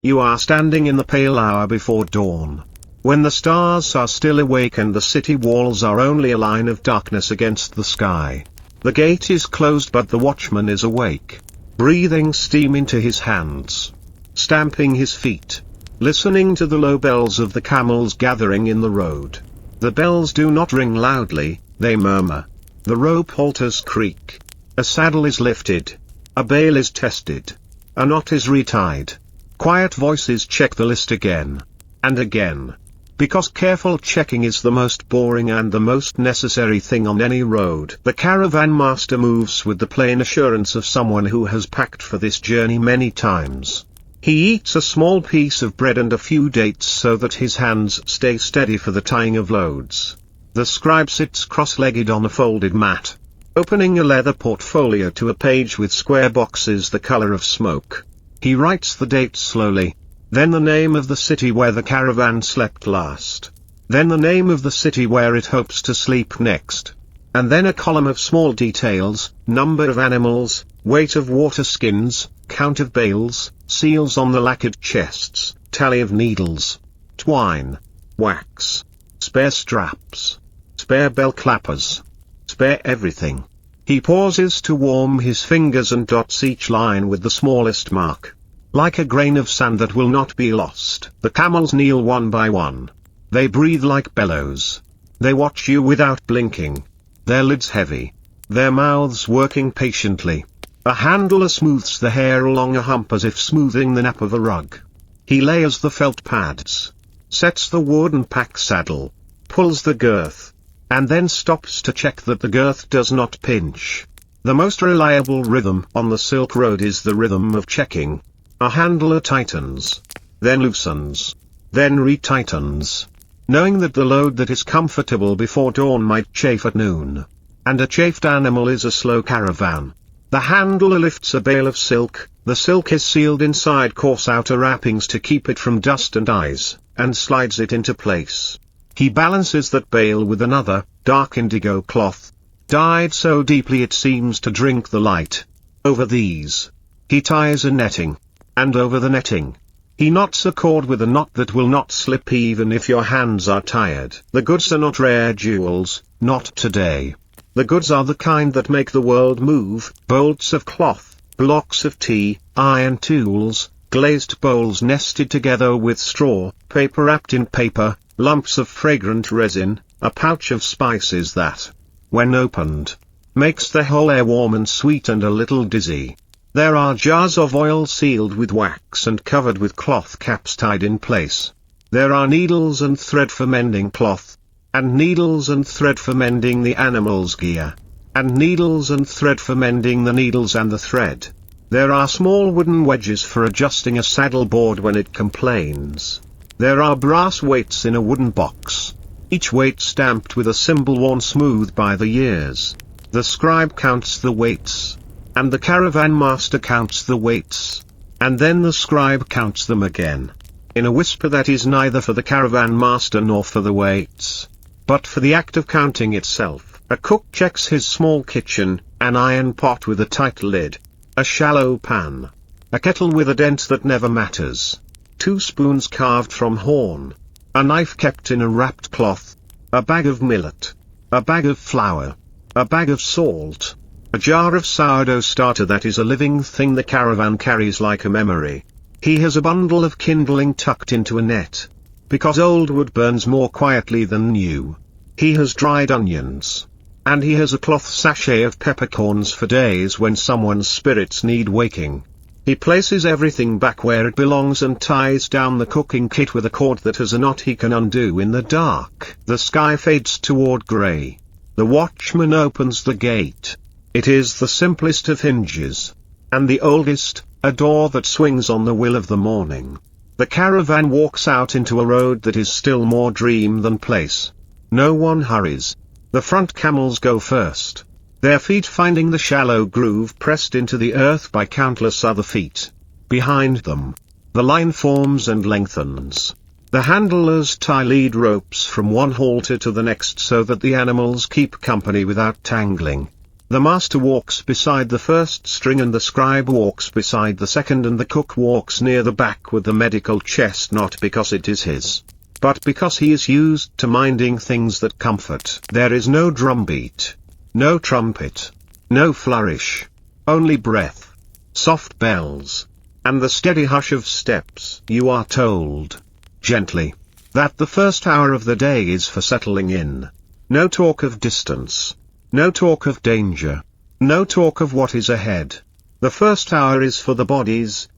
You are standing in the pale hour before dawn. When the stars are still awake and the city walls are only a line of darkness against the sky. The gate is closed but the watchman is awake. Breathing steam into his hands. Stamping his feet. Listening to the low bells of the camels gathering in the road. The bells do not ring loudly, they murmur. The rope halters creak. A saddle is lifted. A bale is tested. A knot is retied. Quiet voices check the list again. And again. Because careful checking is the most boring and the most necessary thing on any road. The caravan master moves with the plain assurance of someone who has packed for this journey many times. He eats a small piece of bread and a few dates so that his hands stay steady for the tying of loads. The scribe sits cross-legged on a folded mat, opening a leather portfolio to a page with square boxes the color of smoke. He writes the date slowly. Then the name of the city where the caravan slept last. Then the name of the city where it hopes to sleep next. And then a column of small details, number of animals, weight of water skins, count of bales, seals on the lacquered chests, tally of needles, twine, wax, spare straps, spare bell clappers, spare everything. He pauses to warm his fingers and dots each line with the smallest mark. Like a grain of sand that will not be lost. The camels kneel one by one. They breathe like bellows. They watch you without blinking. Their lids heavy. Their mouths working patiently. A handler smooths the hair along a hump as if smoothing the nap of a rug. He layers the felt pads. Sets the wooden pack saddle. Pulls the girth. And then stops to check that the girth does not pinch. The most reliable rhythm on the Silk Road is the rhythm of checking. A handler tightens, then loosens, then retightens, knowing that the load that is comfortable before dawn might chafe at noon. And a chafed animal is a slow caravan. The handler lifts a bale of silk, the silk is sealed inside coarse outer wrappings to keep it from dust and eyes, and slides it into place. He balances that bale with another, dark indigo cloth, dyed so deeply it seems to drink the light. Over these, he ties a netting. And over the netting, he knots a cord with a knot that will not slip even if your hands are tired. The goods are not rare jewels, not today. The goods are the kind that make the world move, bolts of cloth, blocks of tea, iron tools, glazed bowls nested together with straw, paper wrapped in paper, lumps of fragrant resin, a pouch of spices that, when opened, makes the whole air warm and sweet and a little dizzy. There are jars of oil sealed with wax and covered with cloth caps tied in place. There are needles and thread for mending cloth, and needles and thread for mending the animal's gear, and needles and thread for mending the needles and the thread. There are small wooden wedges for adjusting a saddle board when it complains. There are brass weights in a wooden box, each weight stamped with a symbol worn smooth by the years. The scribe counts the weights. And the caravan master counts the weights. And then the scribe counts them again. In a whisper that is neither for the caravan master nor for the weights, but for the act of counting itself. A cook checks his small kitchen, an iron pot with a tight lid, a shallow pan, a kettle with a dent that never matters, 2 spoons carved from horn, a knife kept in a wrapped cloth, a bag of millet, a bag of flour, a bag of salt. A jar of sourdough starter that is a living thing the caravan carries like a memory. He has a bundle of kindling tucked into a net. Because old wood burns more quietly than new. He has dried onions. And he has a cloth sachet of peppercorns for days when someone's spirits need waking. He places everything back where it belongs and ties down the cooking kit with a cord that has a knot he can undo in the dark. The sky fades toward grey. The watchman opens the gate. It is the simplest of hinges. And the oldest, a door that swings on the will of the morning. The caravan walks out into a road that is still more dream than place. No one hurries. The front camels go first. Their feet finding the shallow groove pressed into the earth by countless other feet. Behind them, the line forms and lengthens. The handlers tie lead ropes from one halter to the next so that the animals keep company without tangling. The master walks beside the first string and the scribe walks beside the second and the cook walks near the back with the medical chest, not because it is his, but because he is used to minding things that comfort. There is no drumbeat, no trumpet, no flourish, only breath, soft bells, and the steady hush of steps. You are told, gently, that the first hour of the day is for settling in. No talk of distance. No talk of danger. No talk of what is ahead. The first hour is for the bodies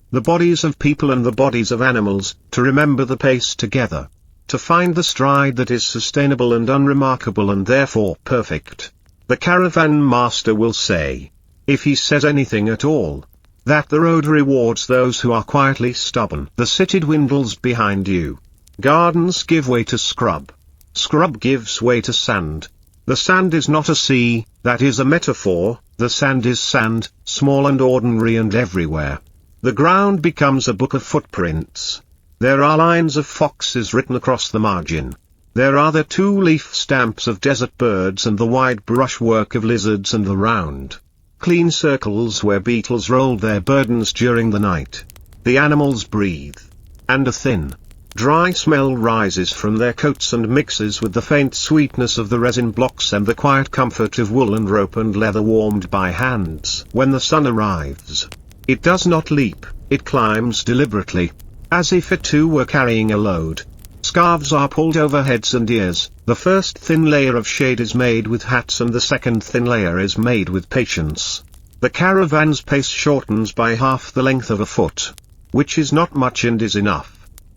of people and the bodies of animals, to remember the pace together. To find the stride that is sustainable and unremarkable and therefore perfect. The caravan master will say, if he says anything at all, that the road rewards those who are quietly stubborn. The city dwindles behind you. Gardens give way to scrub. Scrub gives way to sand. The sand is not a sea, that is a metaphor. The sand is sand, small and ordinary and everywhere. The ground becomes a book of footprints. There are lines of foxes written across the margin. There are the two-leaf stamps of desert birds and the wide brushwork of lizards and the round, clean circles where beetles rolled their burdens during the night. The animals breathe. And a thin, dry smell rises from their coats and mixes with the faint sweetness of the resin blocks and the quiet comfort of wool and rope and leather warmed by hands. When the sun arrives, it does not leap, it climbs deliberately, as if it too were carrying a load. Scarves are pulled over heads and ears. The first thin layer of shade is made with hats and the second thin layer is made with patience. The caravan's pace shortens by half the length of a foot, which is not much and is enough.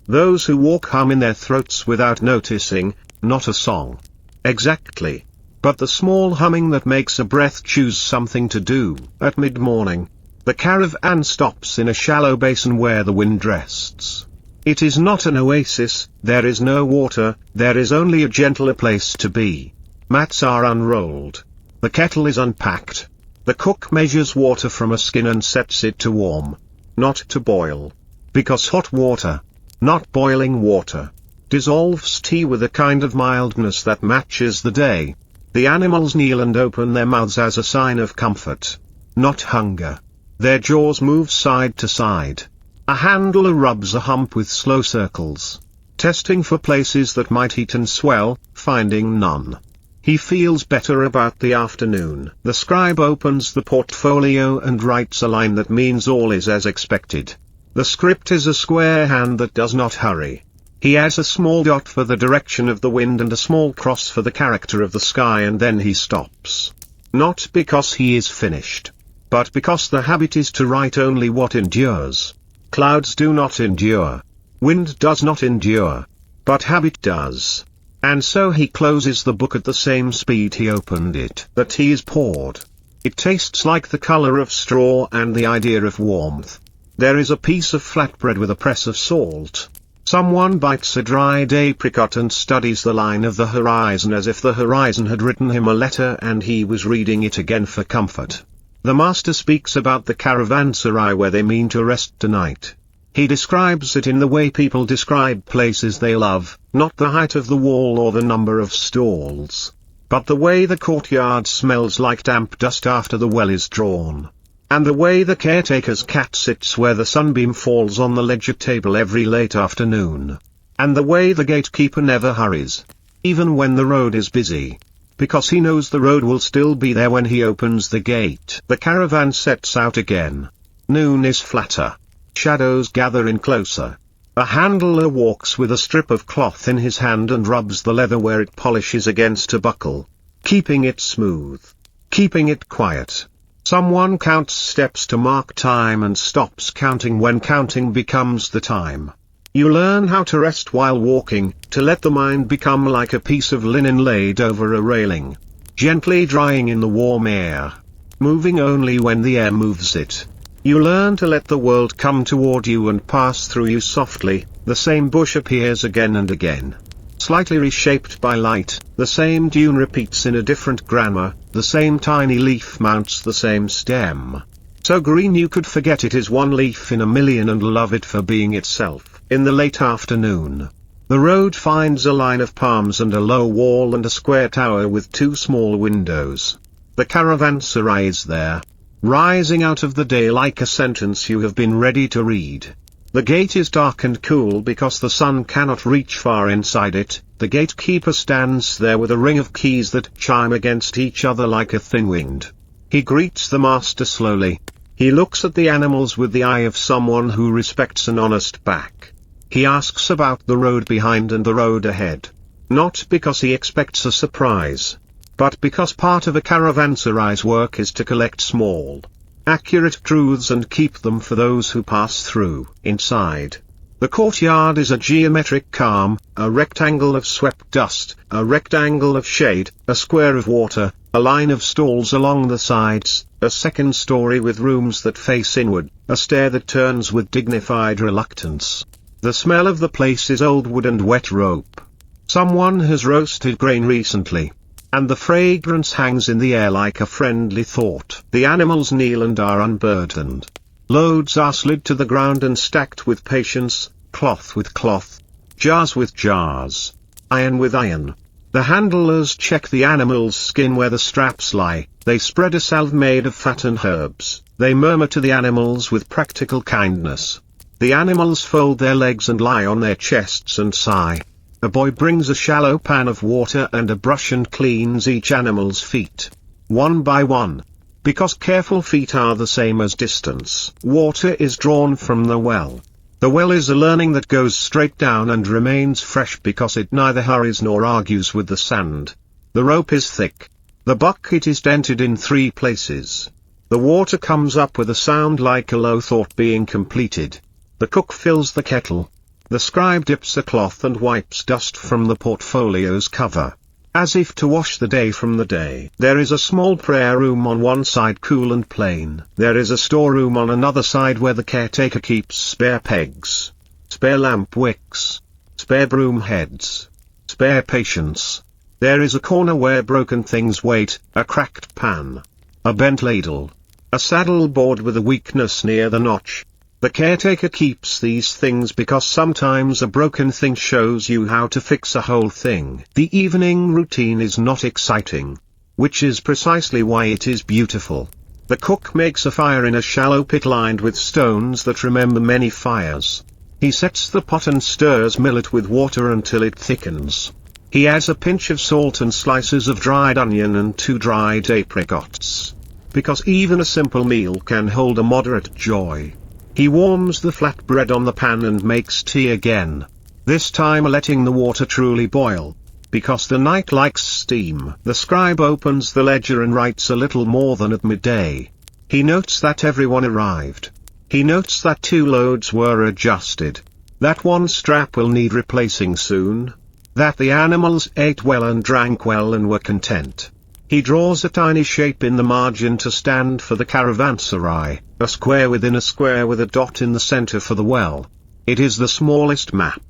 Those who walk hum in their throats without noticing, not a song. Exactly. But the small humming that makes a breath choose something to do. At mid-morning, the caravan stops in a shallow basin where the wind rests. It is not an oasis, there is no water, there is only a gentler place to be. Mats are unrolled. The kettle is unpacked. The cook measures water from a skin and sets it to warm. Not to boil. Because hot water, not boiling water, dissolves tea with a kind of mildness that matches the day. The animals kneel and open their mouths as a sign of comfort, not hunger. Their jaws move side to side. A handler rubs a hump with slow circles, testing for places that might eat and swell, finding none. He feels better about the afternoon. The scribe opens the portfolio and writes a line that means all is as expected. The script is a square hand that does not hurry. He adds a small dot for the direction of the wind and a small cross for the character of the sky, and then he stops. Not because he is finished, but because the habit is to write only what endures. Clouds do not endure. Wind does not endure. But habit does. And so he closes the book at the same speed he opened it. The tea is poured. It tastes like the color of straw and the idea of warmth. There is a piece of flatbread with a press of salt. Someone bites a dried apricot and studies the line of the horizon as if the horizon had written him a letter and he was reading it again for comfort. The master speaks about the caravanserai where they mean to rest tonight. He describes it in the way people describe places they love, not the height of the wall or the number of stalls, but the way the courtyard smells like damp dust after the well is drawn. And the way the caretaker's cat sits where the sunbeam falls on the ledger table every late afternoon. And the way the gatekeeper never hurries, even when the road is busy, because he knows the road will still be there when he opens the gate. The caravan sets out again. Noon is flatter. Shadows gather in closer. A handler walks with a strip of cloth in his hand and rubs the leather where it polishes against a buckle, keeping it smooth, keeping it quiet. Someone counts steps to mark time and stops counting when counting becomes the time. You learn how to rest while walking, to let the mind become like a piece of linen laid over a railing, gently drying in the warm air, moving only when the air moves it. You learn to let the world come toward you and pass through you softly. The same bush appears again and again, slightly reshaped by light. The same tune repeats in a different grammar. The same tiny leaf mounts the same stem. So green you could forget it is one leaf in a million and love it for being itself. In the late afternoon, the road finds a line of palms and a low wall and a square tower with two small windows. The caravanserai is there, rising out of the day like a sentence you have been ready to read. The gate is dark and cool because the sun cannot reach far inside it. The gatekeeper stands there with a ring of keys that chime against each other like a thin wind. He greets the master slowly. He looks at the animals with the eye of someone who respects an honest back. He asks about the road behind and the road ahead. Not because he expects a surprise, but because part of a caravanserai's work is to collect small, accurate truths and keep them for those who pass through. Inside, the courtyard is a geometric calm, a rectangle of swept dust, a rectangle of shade, a square of water, a line of stalls along the sides, a second story with rooms that face inward, a stair that turns with dignified reluctance. The smell of the place is old wood and wet rope. Someone has roasted grain recently, and the fragrance hangs in the air like a friendly thought. The animals kneel and are unburdened. Loads are slid to the ground and stacked with patience, cloth with cloth, jars with jars, iron with iron. The handlers check the animal's skin where the straps lie, they spread a salve made of fat and herbs, they murmur to the animals with practical kindness. The animals fold their legs and lie on their chests and sigh. A boy brings a shallow pan of water and a brush and cleans each animal's feet, one by one. Because careful feet are the same as distance. Water is drawn from the well. The well is a learning that goes straight down and remains fresh because it neither hurries nor argues with the sand. The rope is thick. The bucket is dented in 3 places. The water comes up with a sound like a low thought being completed. The cook fills the kettle. The scribe dips a cloth and wipes dust from the portfolio's cover, as if to wash the day from the day. There is a small prayer room on one side, cool and plain. There is a storeroom on another side where the caretaker keeps spare pegs, spare lamp wicks, spare broom heads, spare patience. There is a corner where broken things wait, a cracked pan, a bent ladle, a saddle board with a weakness near the notch. The caretaker keeps these things because sometimes a broken thing shows you how to fix a whole thing. The evening routine is not exciting, which is precisely why it is beautiful. The cook makes a fire in a shallow pit lined with stones that remember many fires. He sets the pot and stirs millet with water until it thickens. He adds a pinch of salt and slices of dried onion and 2 dried apricots, because even a simple meal can hold a moderate joy. He warms the flat bread on the pan and makes tea again, this time letting the water truly boil, because the night likes steam. The scribe opens the ledger and writes a little more than at midday. He notes that everyone arrived. He notes that 2 loads were adjusted, that 1 strap will need replacing soon, that the animals ate well and drank well and were content. He draws a tiny shape in the margin to stand for the caravanserai, a square within a square with a dot in the center for the well. It is the smallest map.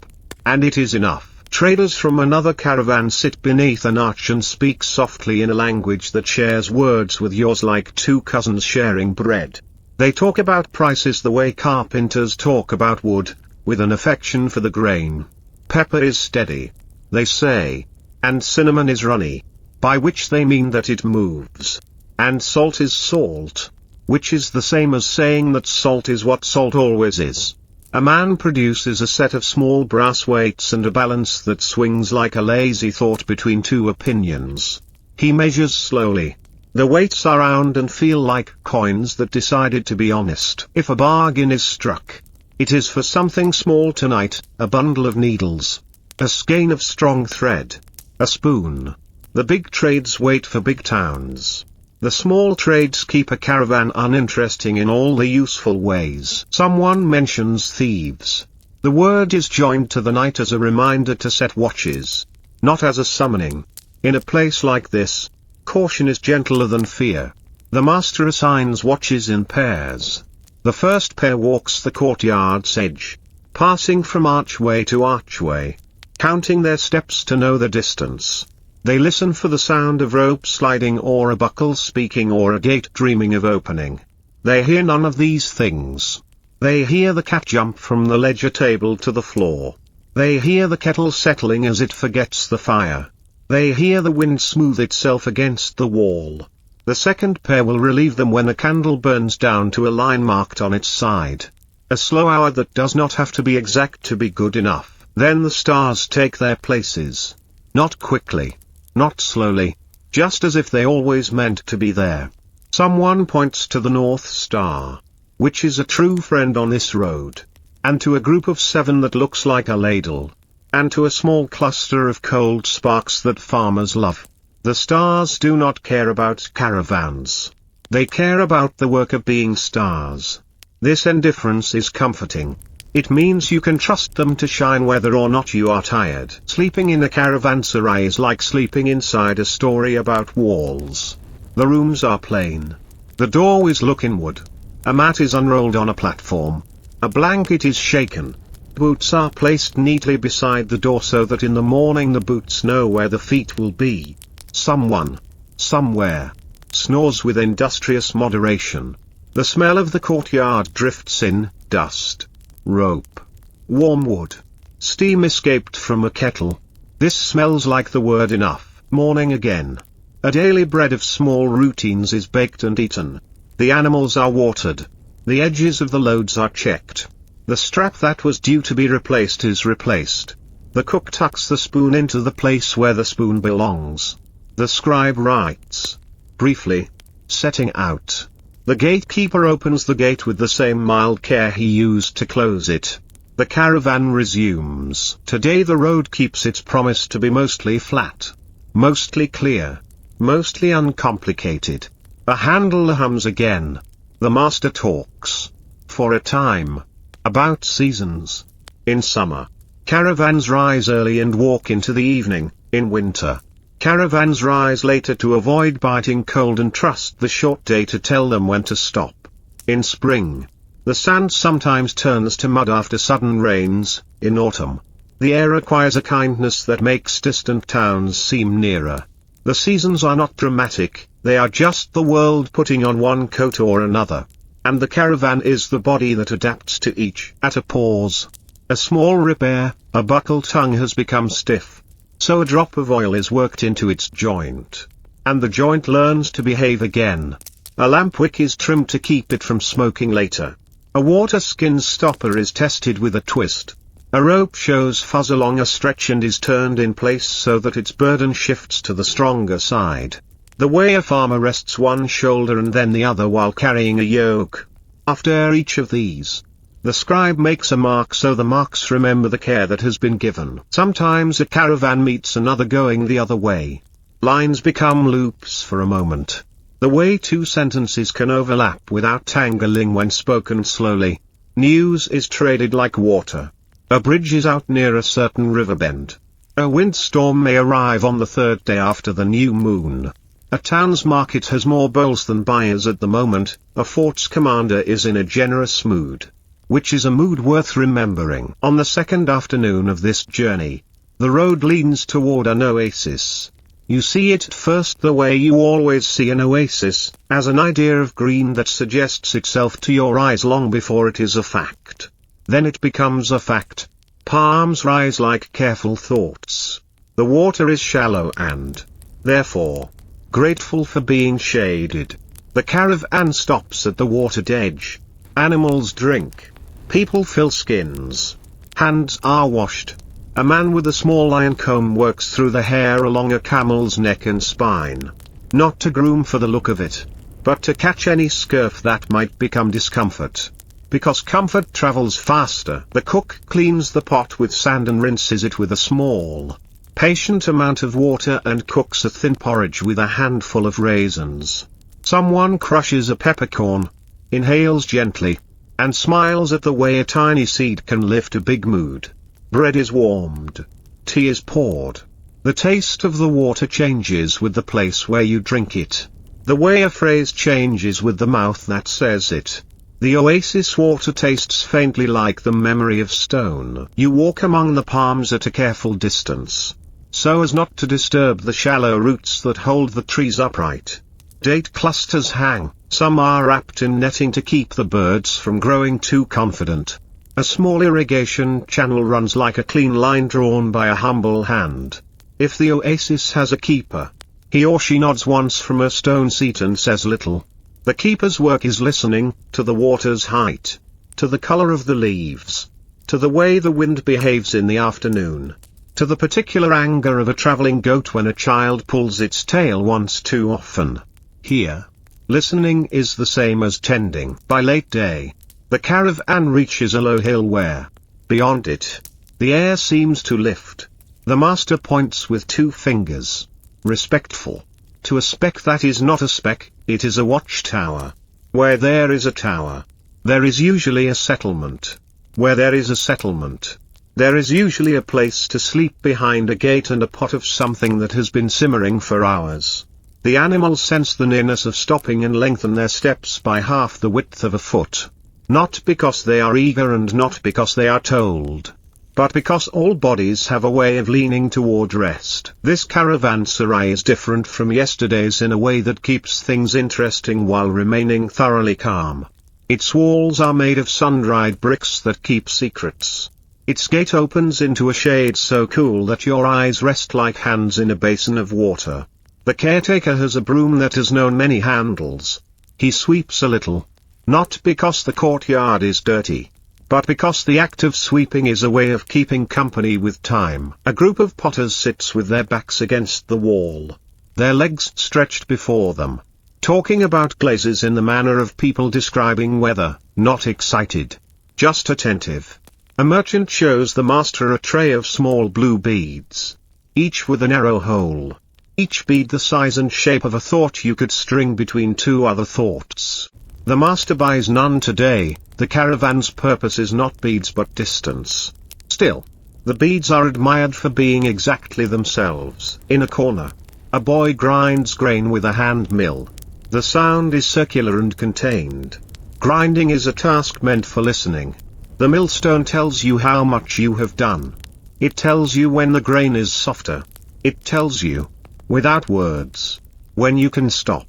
And it is enough. Traders from another caravan sit beneath an arch and speak softly in a language that shares words with yours like 2 cousins sharing bread. They talk about prices the way carpenters talk about wood, with an affection for the grain. Pepper is steady, they say, and cinnamon is runny, by which they mean that it moves. And salt is salt, which is the same as saying that salt is what salt always is. A man produces a set of small brass weights and a balance that swings like a lazy thought between 2 opinions. He measures slowly. The weights are round and feel like coins that decided to be honest. If a bargain is struck, it is for something small tonight, a bundle of needles, a skein of strong thread, a spoon. The big trades wait for big towns. The small trades keep a caravan uninteresting in all the useful ways. Someone mentions thieves. The word is joined to the night as a reminder to set watches, not as a summoning. In a place like this, caution is gentler than fear. The master assigns watches in pairs. The first pair walks the courtyard's edge, passing from archway to archway, counting their steps to know the distance. They listen for the sound of rope sliding or a buckle speaking or a gate dreaming of opening. They hear none of these things. They hear the cat jump from the ledger table to the floor. They hear the kettle settling as it forgets the fire. They hear the wind smooth itself against the wall. The second pair will relieve them when the candle burns down to a line marked on its side. A slow hour that does not have to be exact to be good enough. Then the stars take their places. Not quickly. Not slowly. Just as if they always meant to be there. Someone points to the North Star, which is a true friend on this road, and to a group of 7 that looks like a ladle, and to a small cluster of cold sparks that farmers love. The stars do not care about caravans. They care about the work of being stars. This indifference is comforting. It means you can trust them to shine whether or not you are tired. Sleeping in a caravanserai is like sleeping inside a story about walls. The rooms are plain. The doorways look inward. A mat is unrolled on a platform. A blanket is shaken. Boots are placed neatly beside the door so that in the morning the boots know where the feet will be. Someone, somewhere, snores with industrious moderation. The smell of the courtyard drifts in, dust, rope, warm wood, steam escaped from a kettle. This smells like the word enough. Morning again. A daily bread of small routines is baked and eaten. The animals are watered. The edges of the loads are checked. The strap that was due to be replaced is replaced. The cook tucks the spoon into the place where the spoon belongs. The scribe writes. Briefly. Setting out. The gatekeeper opens the gate with the same mild care he used to close it. The caravan resumes. Today the road keeps its promise to be mostly flat. Mostly clear. Mostly uncomplicated. A handle hums again. The master talks. For a time. About seasons. In summer, caravans rise early and walk into the evening. In winter, caravans rise later to avoid biting cold and trust the short day to tell them when to stop. In spring, the sand sometimes turns to mud after sudden rains. In autumn, the air acquires a kindness that makes distant towns seem nearer. The seasons are not dramatic, they are just the world putting on one coat or another. And the caravan is the body that adapts to each. At a pause, a small repair, a buckle tongue has become stiff. So a drop of oil is worked into its joint. And the joint learns to behave again. A lamp wick is trimmed to keep it from smoking later. A water skin stopper is tested with a twist. A rope shows fuzz along a stretch and is turned in place so that its burden shifts to the stronger side. The way a farmer rests one shoulder and then the other while carrying a yoke. After each of these, the scribe makes a mark so the marks remember the care that has been given. Sometimes a caravan meets another going the other way. Lines become loops for a moment. The way 2 sentences can overlap without tangling when spoken slowly. News is traded like water. A bridge is out near a certain river bend. A windstorm may arrive on the 3rd day after the new moon. A town's market has more bowls than buyers at the moment. A fort's commander is in a generous mood. Which is a mood worth remembering. On the 2nd afternoon of this journey, the road leans toward an oasis. You see it at first the way you always see an oasis, as an idea of green that suggests itself to your eyes long before it is a fact. Then it becomes a fact. Palms rise like careful thoughts. The water is shallow and, therefore, grateful for being shaded. The caravan stops at the watered edge. Animals drink. People fill skins. Hands are washed. A man with a small iron comb works through the hair along a camel's neck and spine. Not to groom for the look of it, but to catch any scurf that might become discomfort. Because comfort travels faster. The cook cleans the pot with sand and rinses it with a small, patient amount of water and cooks a thin porridge with a handful of raisins. Someone crushes a peppercorn, inhales gently, and smiles at the way a tiny seed can lift a big mood. Bread is warmed. Tea is poured. The taste of the water changes with the place where you drink it. The way a phrase changes with the mouth that says it. The oasis water tastes faintly like the memory of stone. You walk among the palms at a careful distance, so as not to disturb the shallow roots that hold the trees upright. Date clusters hang, some are wrapped in netting to keep the birds from growing too confident. A small irrigation channel runs like a clean line drawn by a humble hand. If the oasis has a keeper, He or she nods once from a stone seat and says little. The keeper's work is listening, to the water's height, to the color of the leaves, to the way the wind behaves in the afternoon, to the particular anger of a traveling goat when a child pulls its tail once too often. Here, listening is the same as tending. By late day, the caravan reaches a low hill where, beyond it, the air seems to lift. The master points with 2 fingers. Respectful. To a speck that is not a speck, it is a watchtower. Where there is a tower, there is usually a settlement. Where there is a settlement, there is usually a place to sleep behind a gate and a pot of something that has been simmering for hours. The animals sense the nearness of stopping and lengthen their steps by half the width of a foot. Not because they are eager and not because they are told, but because all bodies have a way of leaning toward rest. This caravanserai is different from yesterday's in a way that keeps things interesting while remaining thoroughly calm. Its walls are made of sun-dried bricks that keep secrets. Its gate opens into a shade so cool that your eyes rest like hands in a basin of water. The caretaker has a broom that has known many handles. He sweeps a little. Not because the courtyard is dirty, but because the act of sweeping is a way of keeping company with time. A group of potters sits with their backs against the wall, their legs stretched before them, talking about glazes in the manner of people describing weather, not excited, just attentive. A merchant shows the master a tray of small blue beads, each with a narrow hole, each bead the size and shape of a thought you could string between 2 other thoughts. The master buys none today. The caravan's purpose is not beads but distance. Still, the beads are admired for being exactly themselves. In a corner, a boy grinds grain with a hand mill. The sound is circular and contained. Grinding is a task meant for listening. The millstone tells you how much you have done. It tells you when the grain is softer. It tells you, without words, when you can stop.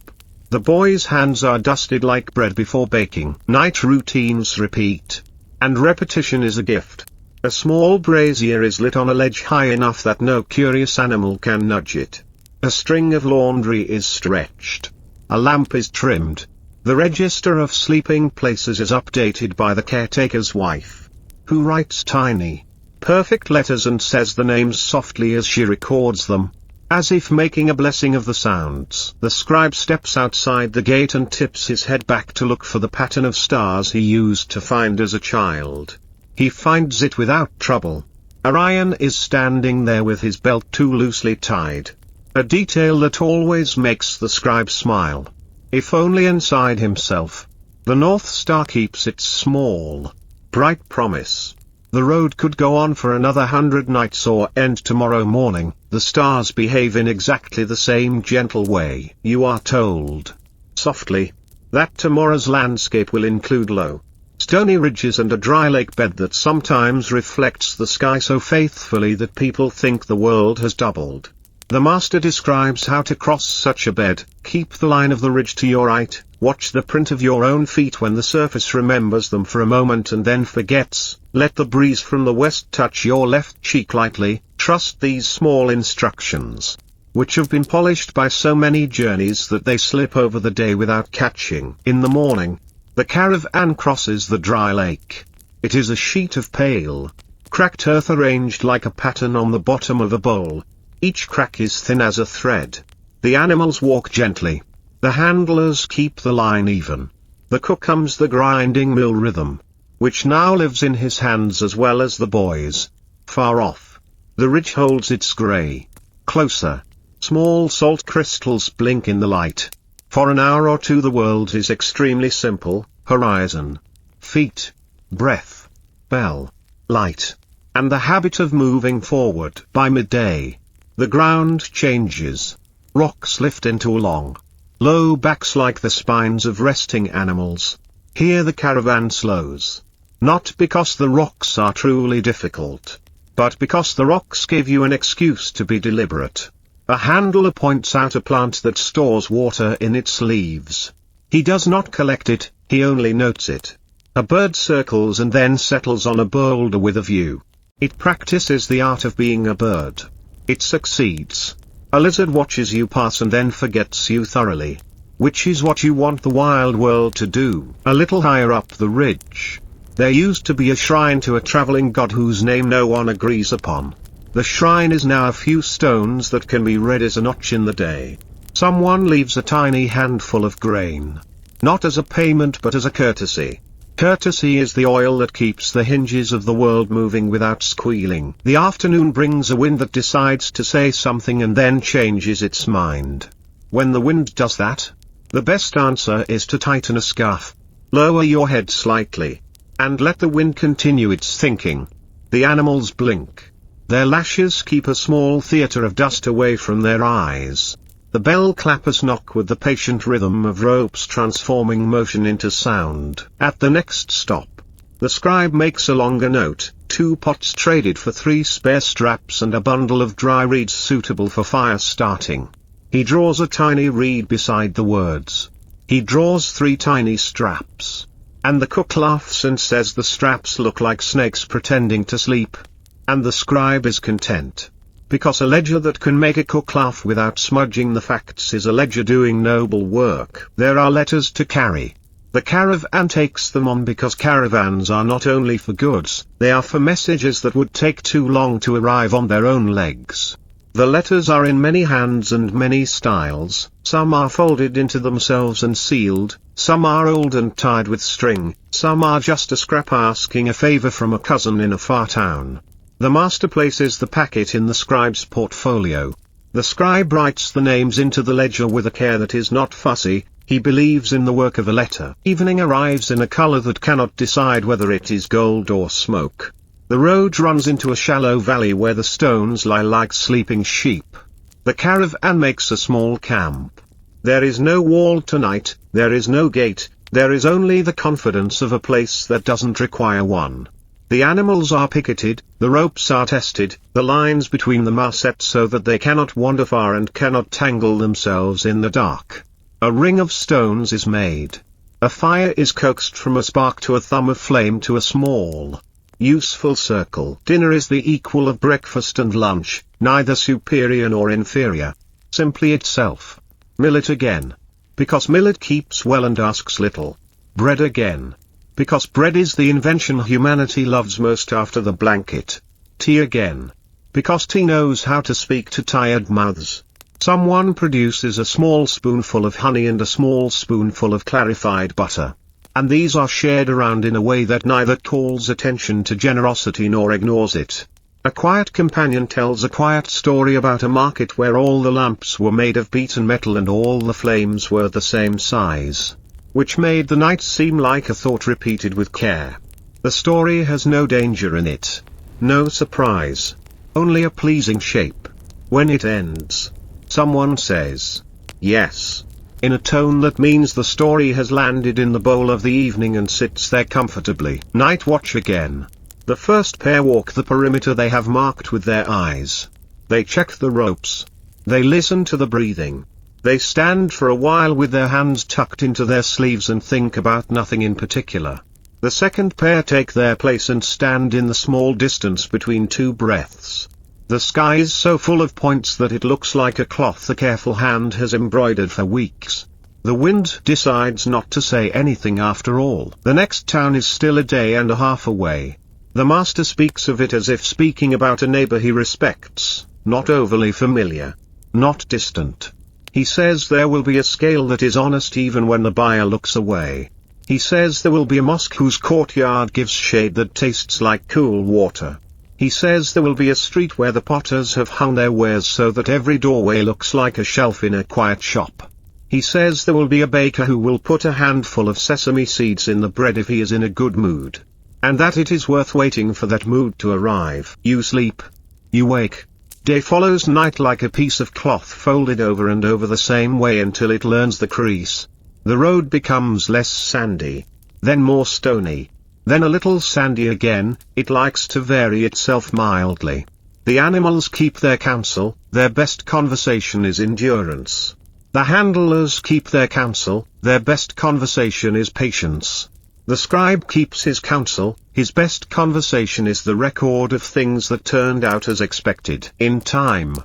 The boy's hands are dusted like bread before baking. Night routines repeat. And repetition is a gift. A small brazier is lit on a ledge high enough that no curious animal can nudge it. A string of laundry is stretched. A lamp is trimmed. The register of sleeping places is updated by the caretaker's wife, who writes tiny, perfect letters and says the names softly as she records them, as if making a blessing of the sounds. The scribe steps outside the gate and tips his head back to look for the pattern of stars he used to find as a child. He finds it without trouble. Orion is standing there with his belt too loosely tied. A detail that always makes the scribe smile. If only inside himself. The North Star keeps its small, bright promise. The road could go on for another 100 nights or end tomorrow morning. The stars behave in exactly the same gentle way. You are told, softly, that tomorrow's landscape will include low, stony ridges and a dry lake bed that sometimes reflects the sky so faithfully that people think the world has doubled. The master describes how to cross such a bed. Keep the line of the ridge to your right, watch the print of your own feet when the surface remembers them for a moment and then forgets, let the breeze from the west touch your left cheek lightly, trust these small instructions, which have been polished by so many journeys that they slip over the day without catching. In the morning, the caravan crosses the dry lake. It is a sheet of pale, cracked earth arranged like a pattern on the bottom of a bowl. Each crack is thin as a thread. The animals walk gently. The handlers keep the line even. The cook hums the grinding mill rhythm, which now lives in his hands as well as the boys. Far off, the ridge holds its grey. Closer, small salt crystals blink in the light. For an hour or two the world is extremely simple: horizon, feet, breath, bell, light, and the habit of moving forward. By midday, the ground changes. Rocks lift into long, low backs like the spines of resting animals. Here the caravan slows. Not because the rocks are truly difficult, but because the rocks give you an excuse to be deliberate. A handler points out a plant that stores water in its leaves. He does not collect it, he only notes it. A bird circles and then settles on a boulder with a view. It practices the art of being a bird. It succeeds. A lizard watches you pass and then forgets you thoroughly. Which is what you want the wild world to do. A little higher up the ridge, there used to be a shrine to a traveling god whose name no one agrees upon. The shrine is now a few stones that can be read as a notch in the day. Someone leaves a tiny handful of grain. Not as a payment but as a courtesy. Courtesy is the oil that keeps the hinges of the world moving without squealing. The afternoon brings a wind that decides to say something and then changes its mind. When the wind does that, the best answer is to tighten a scarf, lower your head slightly, and let the wind continue its thinking. The animals blink. Their lashes keep a small theatre of dust away from their eyes. The bell clappers knock with the patient rhythm of ropes transforming motion into sound. At the next stop, the scribe makes a longer note, 2 pots traded for 3 spare straps and a bundle of dry reeds suitable for fire starting. He draws a tiny reed beside the words. He draws 3 tiny straps. And the cook laughs and says the straps look like snakes pretending to sleep. And the scribe is content. Because a ledger that can make a cook laugh without smudging the facts is a ledger doing noble work. There are letters to carry. The caravan takes them on because caravans are not only for goods, they are for messages that would take too long to arrive on their own legs. The letters are in many hands and many styles, some are folded into themselves and sealed, some are old and tied with string, some are just a scrap asking a favor from a cousin in a far town. The master places the packet in the scribe's portfolio. The scribe writes the names into the ledger with a care that is not fussy. He believes in the work of a letter. Evening arrives in a color that cannot decide whether it is gold or smoke. The road runs into a shallow valley where the stones lie like sleeping sheep. The caravan makes a small camp. There is no wall tonight, there is no gate, there is only the confidence of a place that doesn't require one. The animals are picketed, the ropes are tested, the lines between them are set so that they cannot wander far and cannot tangle themselves in the dark. A ring of stones is made. A fire is coaxed from a spark to a thumb of flame to a small, useful circle. Dinner is the equal of breakfast and lunch, neither superior nor inferior. Simply itself. Millet again. Because millet keeps well and asks little. Bread again. Because bread is the invention humanity loves most after the blanket. Tea again. Because tea knows how to speak to tired mouths. Someone produces a small spoonful of honey and a small spoonful of clarified butter. And these are shared around in a way that neither calls attention to generosity nor ignores it. A quiet companion tells a quiet story about a market where all the lamps were made of beaten metal and all the flames were the same size, which made the night seem like a thought repeated with care. The story has no danger in it, no surprise, only a pleasing shape. When it ends, someone says, "Yes," in a tone that means the story has landed in the bowl of the evening and sits there comfortably. Night watch again. The first pair walk the perimeter they have marked with their eyes. They check the ropes. They listen to the breathing. They stand for a while with their hands tucked into their sleeves and think about nothing in particular. The second pair take their place and stand in the small distance between 2 breaths. The sky is so full of points that it looks like a cloth a careful hand has embroidered for weeks. The wind decides not to say anything after all. The next town is still a day and a half away. The master speaks of it as if speaking about a neighbor he respects, not overly familiar, not distant. He says there will be a scale that is honest even when the buyer looks away. He says there will be a mosque whose courtyard gives shade that tastes like cool water. He says there will be a street where the potters have hung their wares so that every doorway looks like a shelf in a quiet shop. He says there will be a baker who will put a handful of sesame seeds in the bread if he is in a good mood. And that it is worth waiting for that mood to arrive. You sleep. You wake. Day follows night like a piece of cloth folded over and over the same way until it learns the crease. The road becomes less sandy, then more stony, then a little sandy again. It likes to vary itself mildly. The animals keep their counsel, their best conversation is endurance. The handlers keep their counsel, their best conversation is patience. The scribe keeps his counsel, his best conversation is the record of things that turned out as expected. In time,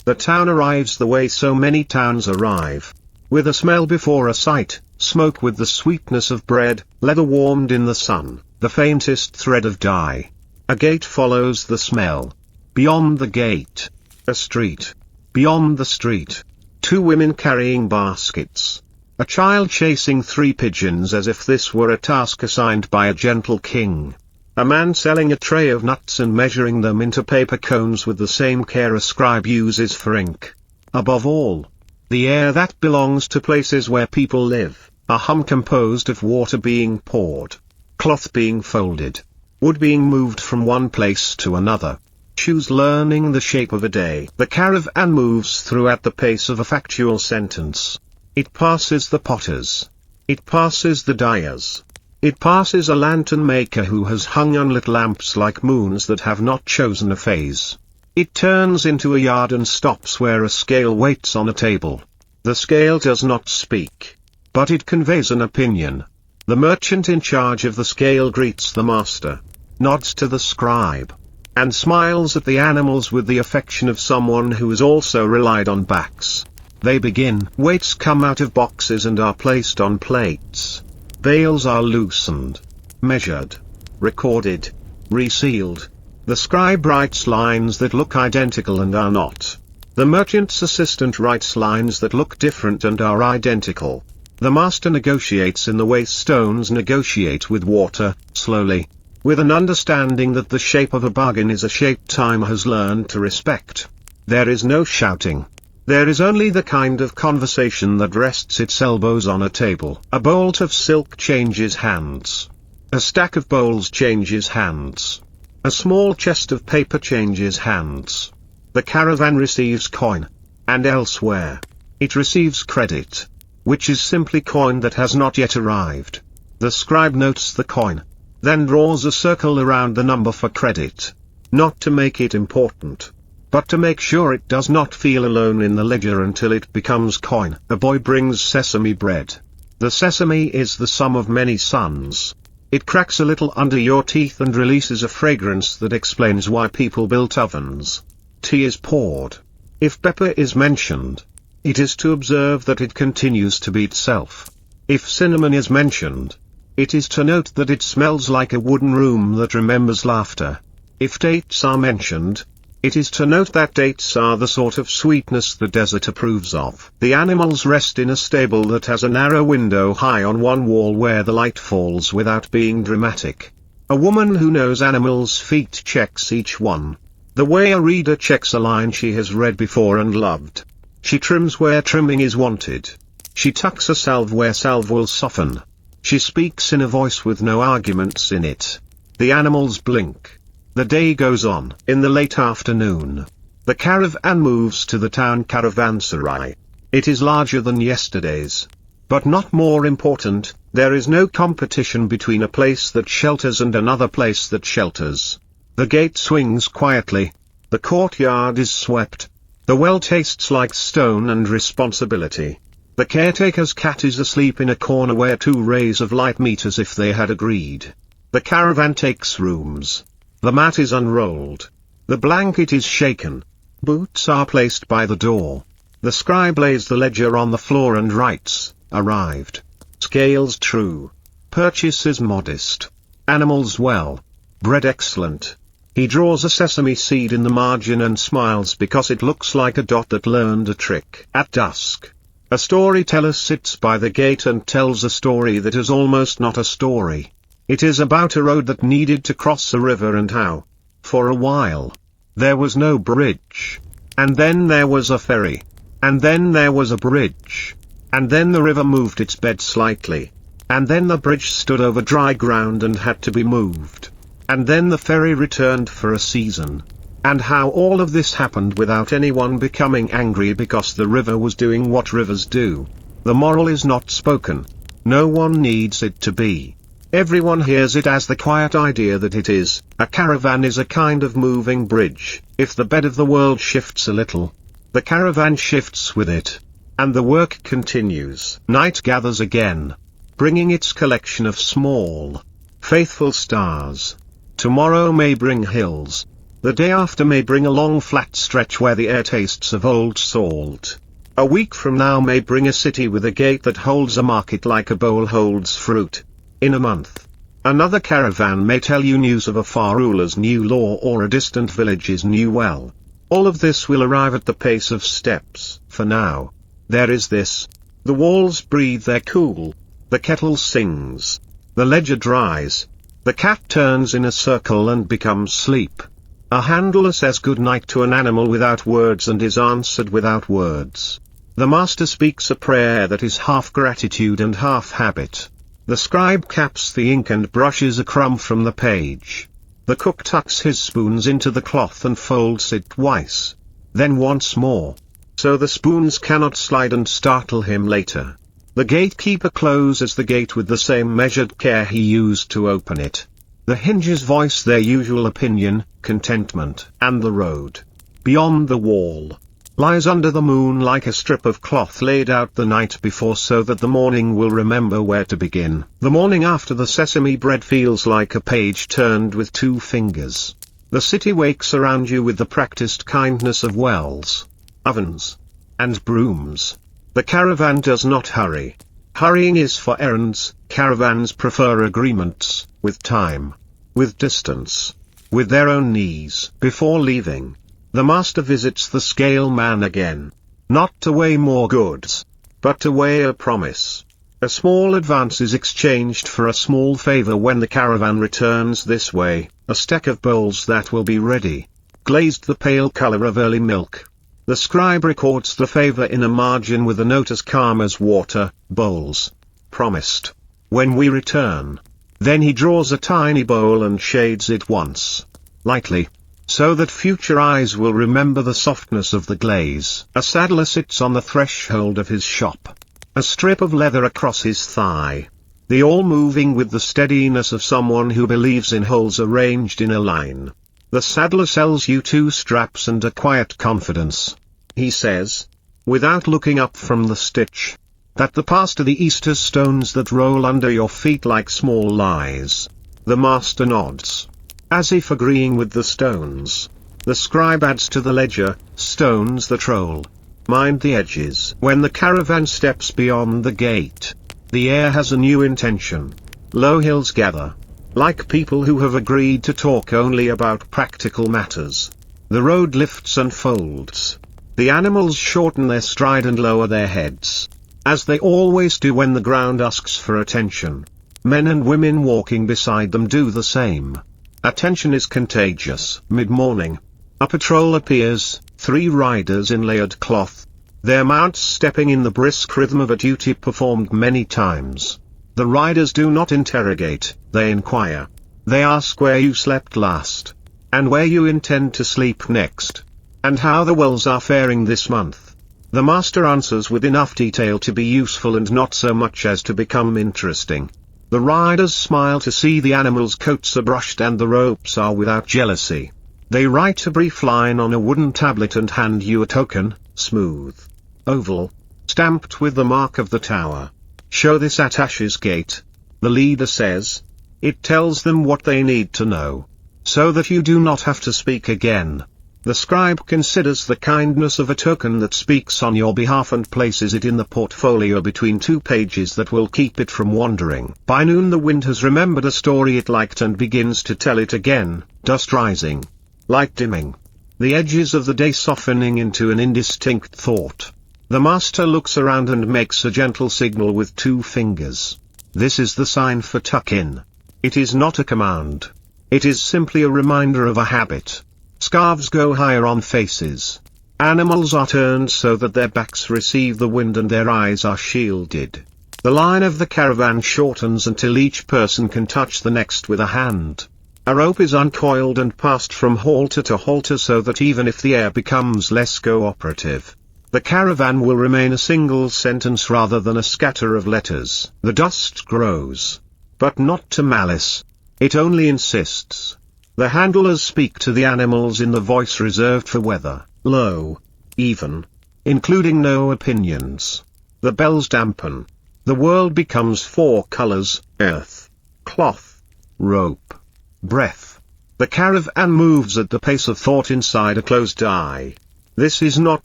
The town arrives the way so many towns arrive. With a smell before a sight, smoke with the sweetness of bread, leather warmed in the sun, the faintest thread of dye. A gate follows the smell. Beyond the gate, a street. Beyond the street, two women carrying baskets. A child chasing 3 pigeons as if this were a task assigned by a gentle king. A man selling a tray of nuts and measuring them into paper cones with the same care a scribe uses for ink. Above all, the air that belongs to places where people live, a hum composed of water being poured, cloth being folded, wood being moved from one place to another, shoes learning the shape of a day. The caravan moves through at the pace of a factual sentence. It passes the potters. It passes the dyers. It passes a lantern maker who has hung unlit lamps like moons that have not chosen a phase. It turns into a yard and stops where a scale waits on a table. The scale does not speak, but it conveys an opinion. The merchant in charge of the scale greets the master, nods to the scribe, and smiles at the animals with the affection of someone who has also relied on backs. They begin. Weights come out of boxes and are placed on plates. Bales are loosened, measured, recorded, resealed. The scribe writes lines that look identical and are not. The merchant's assistant writes lines that look different and are identical. The master negotiates in the way stones negotiate with water, slowly, with an understanding that the shape of a bargain is a shape time has learned to respect. There is no shouting. There is only the kind of conversation that rests its elbows on a table. A bolt of silk changes hands. A stack of bowls changes hands. A small chest of paper changes hands. The caravan receives coin. And elsewhere, it receives credit, which is simply coin that has not yet arrived. The scribe notes the coin, then draws a circle around the number for credit. Not to make it important, but to make sure it does not feel alone in the ledger until it becomes coin. A boy brings sesame bread. The sesame is the sum of many sons. It cracks a little under your teeth and releases a fragrance that explains why people built ovens. Tea is poured. If pepper is mentioned, it is to observe that it continues to be itself. If cinnamon is mentioned, it is to note that it smells like a wooden room that remembers laughter. If dates are mentioned, it is to note that dates are the sort of sweetness the desert approves of. The animals rest in a stable that has a narrow window high on one wall where the light falls without being dramatic. A woman who knows animals' feet checks each one, the way a reader checks a line she has read before and loved. She trims where trimming is wanted. She tucks a salve where salve will soften. She speaks in a voice with no arguments in it. The animals blink. The day goes on. In the late afternoon, the caravan moves to the town caravanserai. It is larger than yesterday's. But not more important, there is no competition between a place that shelters and another place that shelters. The gate swings quietly. The courtyard is swept. The well tastes like stone and responsibility. The caretaker's cat is asleep in a corner where 2 rays of light meet as if they had agreed. The caravan takes rooms. The mat is unrolled. The blanket is shaken. Boots are placed by the door. The scribe lays the ledger on the floor and writes, arrived. Scales true. Purchases modest. Animals well. Bread excellent. He draws a sesame seed in the margin and smiles because it looks like a dot that learned a trick. At dusk, a storyteller sits by the gate and tells a story that is almost not a story. It is about a road that needed to cross a river and how, for a while, there was no bridge. And then there was a ferry. And then there was a bridge. And then the river moved its bed slightly. And then the bridge stood over dry ground and had to be moved. And then the ferry returned for a season. And how all of this happened without anyone becoming angry because the river was doing what rivers do. The moral is not spoken. No one needs it to be. Everyone hears it as the quiet idea that it is. A caravan is a kind of moving bridge. If the bed of the world shifts a little, the caravan shifts with it. And the work continues. Night gathers again, bringing its collection of small, faithful stars. Tomorrow may bring hills. The day after may bring a long flat stretch where the air tastes of old salt. A week from now may bring a city with a gate that holds a market like a bowl holds fruit. In a month, another caravan may tell you news of a far ruler's new law or a distant village's new well. All of this will arrive at the pace of steps. For now, there is this. The walls breathe their cool. The kettle sings. The ledger dries. The cat turns in a circle and becomes sleep. A handler says good night to an animal without words and is answered without words. The master speaks a prayer that is half gratitude and half habit. The scribe caps the ink and brushes a crumb from the page. The cook tucks his spoons into the cloth and folds it twice. Then once more. So the spoons cannot slide and startle him later. The gatekeeper closes the gate with the same measured care he used to open it. The hinges voice their usual opinion, contentment. And the road, beyond the wall, lies under the moon like a strip of cloth laid out the night before so that the morning will remember where to begin. The morning after the sesame bread feels like a page turned with 2 fingers. The city wakes around you with the practiced kindness of wells, ovens, and brooms. The caravan does not hurry. Hurrying is for errands. Caravans prefer agreements, with time, with distance, with their own needs. Before leaving, the master visits the scale man again. Not to weigh more goods, but to weigh a promise. A small advance is exchanged for a small favor when the caravan returns this way, a stack of bowls that will be ready, glazed the pale color of early milk. The scribe records the favor in a margin with a note as calm as water, bowls, promised, when we return. Then he draws a tiny bowl and shades it once, lightly, so that future eyes will remember the softness of the glaze. A saddler sits on the threshold of his shop, a strip of leather across his thigh. The all moving with the steadiness of someone who believes in holes arranged in a line. The saddler sells you 2 straps and a quiet confidence. He says, without looking up from the stitch, that the past are the Easter stones that roll under your feet like small lies. The master nods, as if agreeing with the stones. The scribe adds to the ledger, stones that roll. Mind the edges. When the caravan steps beyond the gate, the air has a new intention. Low hills gather, like people who have agreed to talk only about practical matters. The road lifts and folds. The animals shorten their stride and lower their heads, as they always do when the ground asks for attention. Men and women walking beside them do the same. Attention is contagious. Mid-morning, a patrol appears, 3 riders in layered cloth, their mounts stepping in the brisk rhythm of a duty performed many times. The riders do not interrogate, they inquire. They ask where you slept last, and where you intend to sleep next, and how the wells are faring this month. The master answers with enough detail to be useful and not so much as to become interesting. The riders smile to see the animals' coats are brushed and the ropes are without jealousy. They write a brief line on a wooden tablet and hand you a token, smooth, oval, stamped with the mark of the tower. Show this at Ash's gate, the leader says. It tells them what they need to know, so that you do not have to speak again. The scribe considers the kindness of a token that speaks on your behalf and places it in the portfolio between 2 pages that will keep it from wandering. By noon the wind has remembered a story it liked and begins to tell it again, dusk rising, light dimming, the edges of the day softening into an indistinct thought. The master looks around and makes a gentle signal with 2 fingers. This is the sign for tuck in. It is not a command. It is simply a reminder of a habit. Scarves go higher on faces. Animals are turned so that their backs receive the wind and their eyes are shielded. The line of the caravan shortens until each person can touch the next with a hand. A rope is uncoiled and passed from halter to halter so that even if the air becomes less cooperative, the caravan will remain a single sentence rather than a scatter of letters. The dust grows, but not to malice. It only insists. The handlers speak to the animals in the voice reserved for weather, low, even, including no opinions. The bells dampen. The world becomes 4 colors, earth, cloth, rope, breath, The caravan moves at the pace of thought inside a closed eye. This is not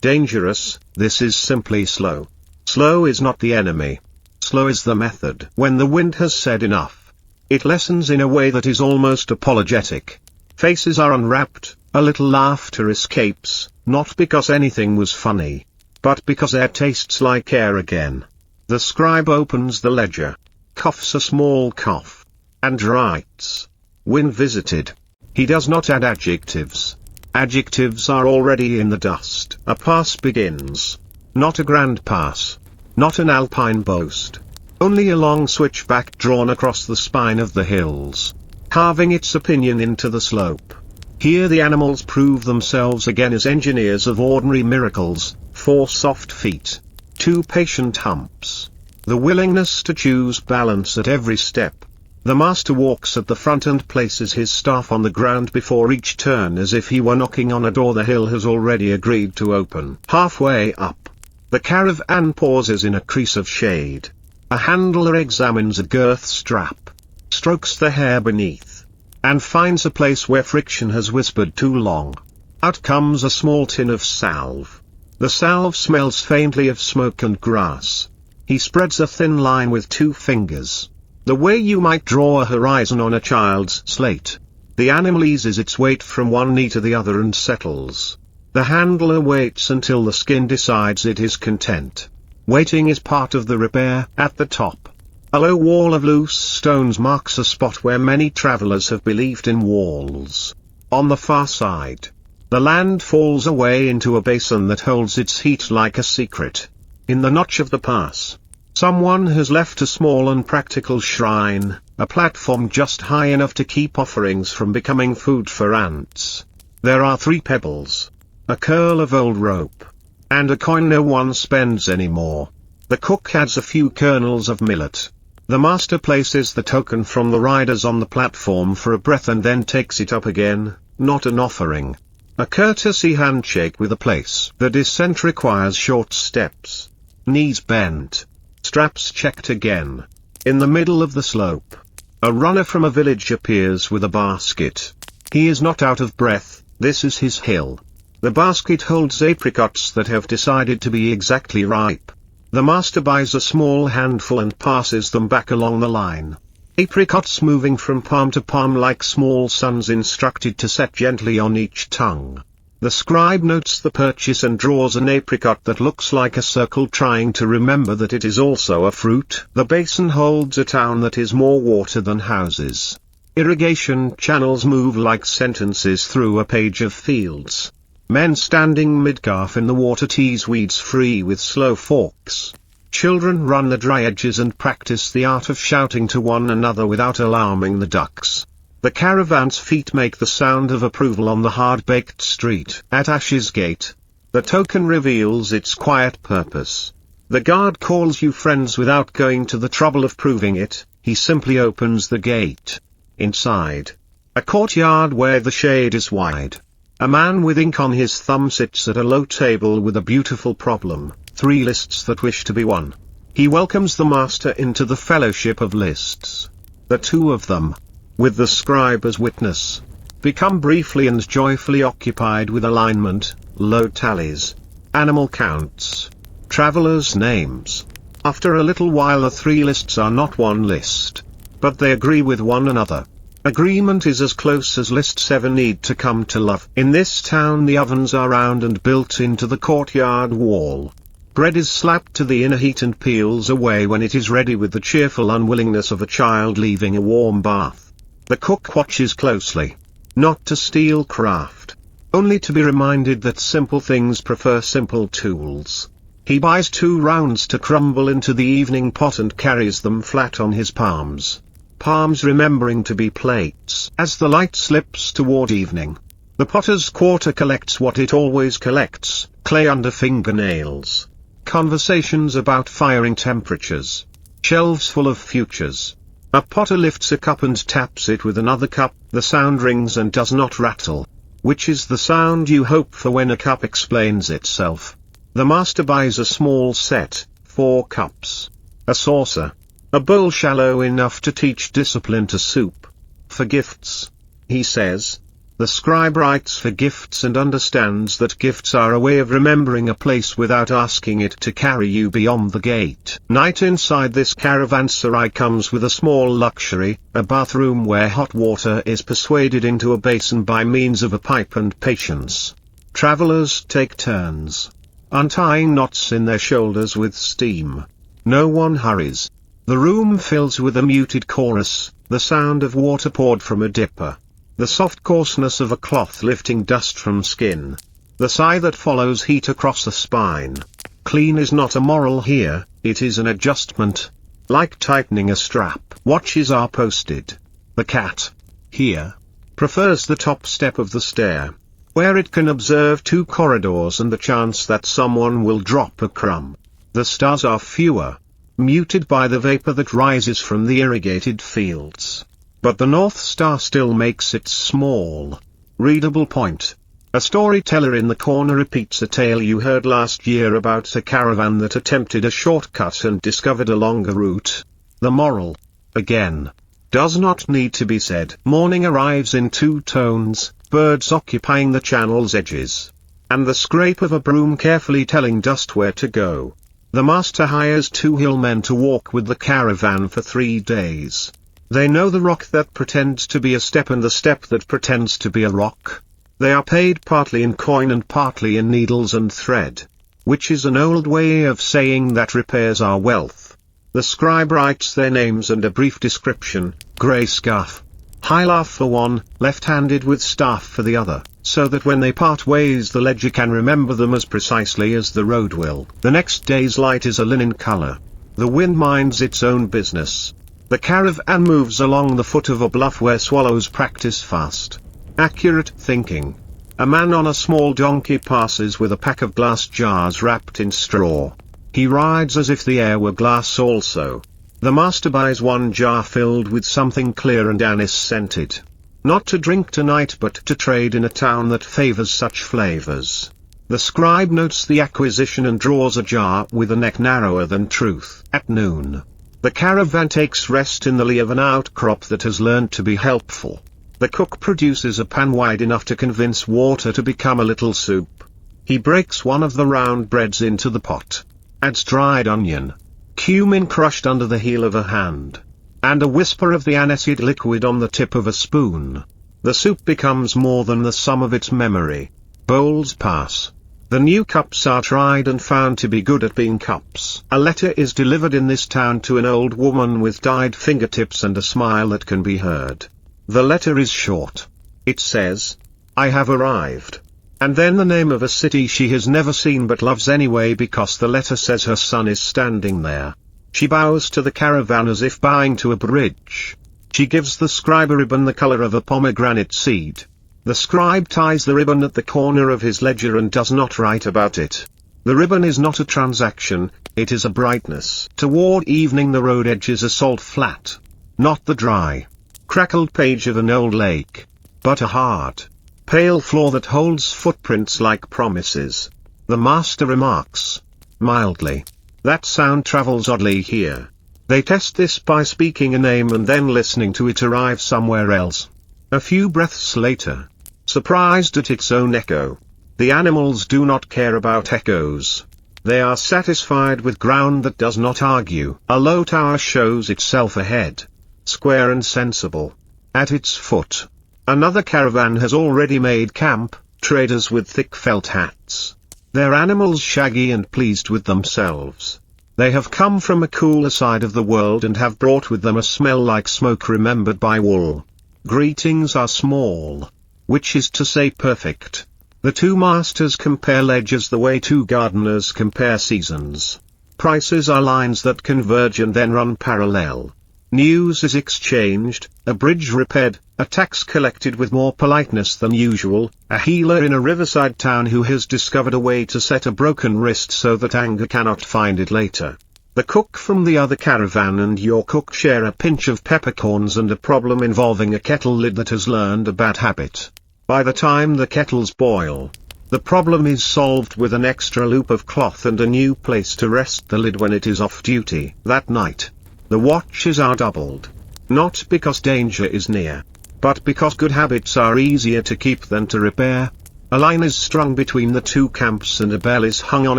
dangerous, this is simply slow. Slow is not the enemy. Slow is the method. When the wind has said enough, it lessens in a way that is almost apologetic. Faces are unwrapped, a little laughter escapes, not because anything was funny, but because air tastes like air again. The scribe opens the ledger, coughs a small cough, and writes, "Wind visited." He does not add adjectives. Adjectives are already in the dust. A pass begins. Not a grand pass. Not an alpine boast. Only a long switchback drawn across the spine of the hills, carving its opinion into the slope. Here the animals prove themselves again as engineers of ordinary miracles, 4 soft feet, 2 patient humps, the willingness to choose balance at every step. The master walks at the front and places his staff on the ground before each turn as if he were knocking on a door the hill has already agreed to open. Halfway up, the caravan pauses in a crease of shade. A handler examines a girth strap, strokes the hair beneath, and finds a place where friction has whispered too long. Out comes a small tin of salve. The salve smells faintly of smoke and grass. He spreads a thin line with 2 fingers. The way you might draw a horizon on a child's slate. The animal eases its weight from one knee to the other and settles. The handler waits until the skin decides it is content. Waiting is part of the repair. At the top, a low wall of loose stones marks a spot where many travelers have believed in walls. On the far side, the land falls away into a basin that holds its heat like a secret. In the notch of the pass, someone has left a small and practical shrine, a platform just high enough to keep offerings from becoming food for ants. There are 3 pebbles, a curl of old rope, and a coin no one spends anymore. The cook adds a few kernels of millet. The master places the token from the riders on the platform for a breath and then takes it up again, not an offering. A courtesy handshake with a place. The descent requires short steps. Knees bent. Straps checked again. In the middle of the slope, a runner from a village appears with a basket. He is not out of breath, this is his hill. The basket holds apricots that have decided to be exactly ripe. The master buys a small handful and passes them back along the line. Apricots moving from palm to palm like small suns instructed to set gently on each tongue. The scribe notes the purchase and draws an apricot that looks like a circle trying to remember that it is also a fruit. The basin holds a town that is more water than houses. Irrigation channels move like sentences through a page of fields. Men standing mid-calf in the water tease weeds free with slow forks. Children run the dry edges and practice the art of shouting to one another without alarming the ducks. The caravan's feet make the sound of approval on the hard-baked street. At Ash's Gate, the token reveals its quiet purpose. The guard calls you friends without going to the trouble of proving it, he simply opens the gate. Inside, a courtyard where the shade is wide. A man with ink on his thumb sits at a low table with a beautiful problem, 3 lists that wish to be one. He welcomes the master into the fellowship of lists. The 2 of them, with the scribe as witness, become briefly and joyfully occupied with alignment, load tallies, animal counts, travelers' names. After a little while the 3 lists are not one list, but they agree with one another. Agreement is as close as lists ever need to come to love. In this town the ovens are round and built into the courtyard wall. Bread is slapped to the inner heat and peels away when it is ready with the cheerful unwillingness of a child leaving a warm bath. The cook watches closely. Not to steal craft. Only to be reminded that simple things prefer simple tools. He buys 2 rounds to crumble into the evening pot and carries them flat on his palms. Palms remembering to be plates. As the light slips toward evening, the potter's quarter collects what it always collects, clay under fingernails. Conversations about firing temperatures. Shelves full of futures. A potter lifts a cup and taps it with another cup, the sound rings and does not rattle. Which is the sound you hope for when a cup explains itself. The master buys a small set, 4 cups. A saucer. A bowl shallow enough to teach discipline to soup. For gifts, he says, The scribe writes for gifts and understands that gifts are a way of remembering a place without asking it to carry you beyond the gate. Night inside this caravanserai comes with a small luxury, a bathroom where hot water is persuaded into a basin by means of a pipe and patience. Travelers take turns untying knots in their shoulders with steam. No one hurries. The room fills with a muted chorus, the sound of water poured from a dipper. The soft coarseness of a cloth lifting dust from skin. The sigh that follows heat across the spine. Clean is not a moral here, it is an adjustment. Like tightening a strap. Watches are posted. The cat, here, prefers the top step of the stair, where it can observe 2 corridors and the chance that someone will drop a crumb. The stars are fewer, muted by the vapor that rises from the irrigated fields. But the North Star still makes it small. Readable point. A storyteller in the corner repeats a tale you heard last year about a caravan that attempted a shortcut and discovered a longer route. The moral, again, does not need to be said. Morning arrives in 2 tones, birds occupying the channel's edges, and the scrape of a broom carefully telling dust where to go. The master hires 2 hillmen to walk with the caravan for 3 days. They know the rock that pretends to be a step and the step that pretends to be a rock. They are paid partly in coin and partly in needles and thread, which is an old way of saying that repairs are wealth. The scribe writes their names and a brief description: grey scarf, high laugh for one, left-handed with staff for the other, so that when they part ways the ledger can remember them as precisely as the road will. The next day's light is a linen colour. The wind minds its own business. The caravan moves along the foot of a bluff where swallows practice fast, accurate thinking. A man on a small donkey passes with a pack of glass jars wrapped in straw. He rides as if the air were glass also. The master buys 1 jar filled with something clear and anise-scented. Not to drink tonight but to trade in a town that favors such flavors. The scribe notes the acquisition and draws a jar with a neck narrower than truth. At noon, the caravan takes rest in the lee of an outcrop that has learned to be helpful. The cook produces a pan wide enough to convince water to become a little soup. He breaks one of the round breads into the pot, adds dried onion, cumin crushed under the heel of a hand, and a whisper of the aniseed liquid on the tip of a spoon. The soup becomes more than the sum of its memory. Bowls pass. The new cups are tried and found to be good at being cups. A letter is delivered in this town to an old woman with dyed fingertips and a smile that can be heard. The letter is short. It says, "I have arrived." And then the name of a city she has never seen but loves anyway because the letter says her son is standing there. She bows to the caravan as if bowing to a bridge. She gives the scribe a ribbon the color of a pomegranate seed. The scribe ties the ribbon at the corner of his ledger and does not write about it. The ribbon is not a transaction, it is a brightness. Toward evening the road edges a salt flat. Not the dry, crackled page of an old lake, but a hard, pale floor that holds footprints like promises. The master remarks, mildly, "That sound travels oddly here." They test this by speaking a name and then listening to it arrive somewhere else. A few breaths later, surprised at its own echo. The animals do not care about echoes. They are satisfied with ground that does not argue. A low tower shows itself ahead, square and sensible. At its foot, another caravan has already made camp, traders with thick felt hats. Their animals shaggy and pleased with themselves. They have come from a cooler side of the world and have brought with them a smell like smoke remembered by wool. Greetings are small, which is to say perfect. The 2 masters compare ledgers the way 2 gardeners compare seasons. Prices are lines that converge and then run parallel. News is exchanged, a bridge repaired, a tax collected with more politeness than usual, a healer in a riverside town who has discovered a way to set a broken wrist so that anger cannot find it later. The cook from the other caravan and your cook share a pinch of peppercorns and a problem involving a kettle lid that has learned a bad habit. By the time the kettles boil, the problem is solved with an extra loop of cloth and a new place to rest the lid when it is off duty. That night, the watches are doubled. Not because danger is near, but because good habits are easier to keep than to repair. A line is strung between the two camps and a bell is hung on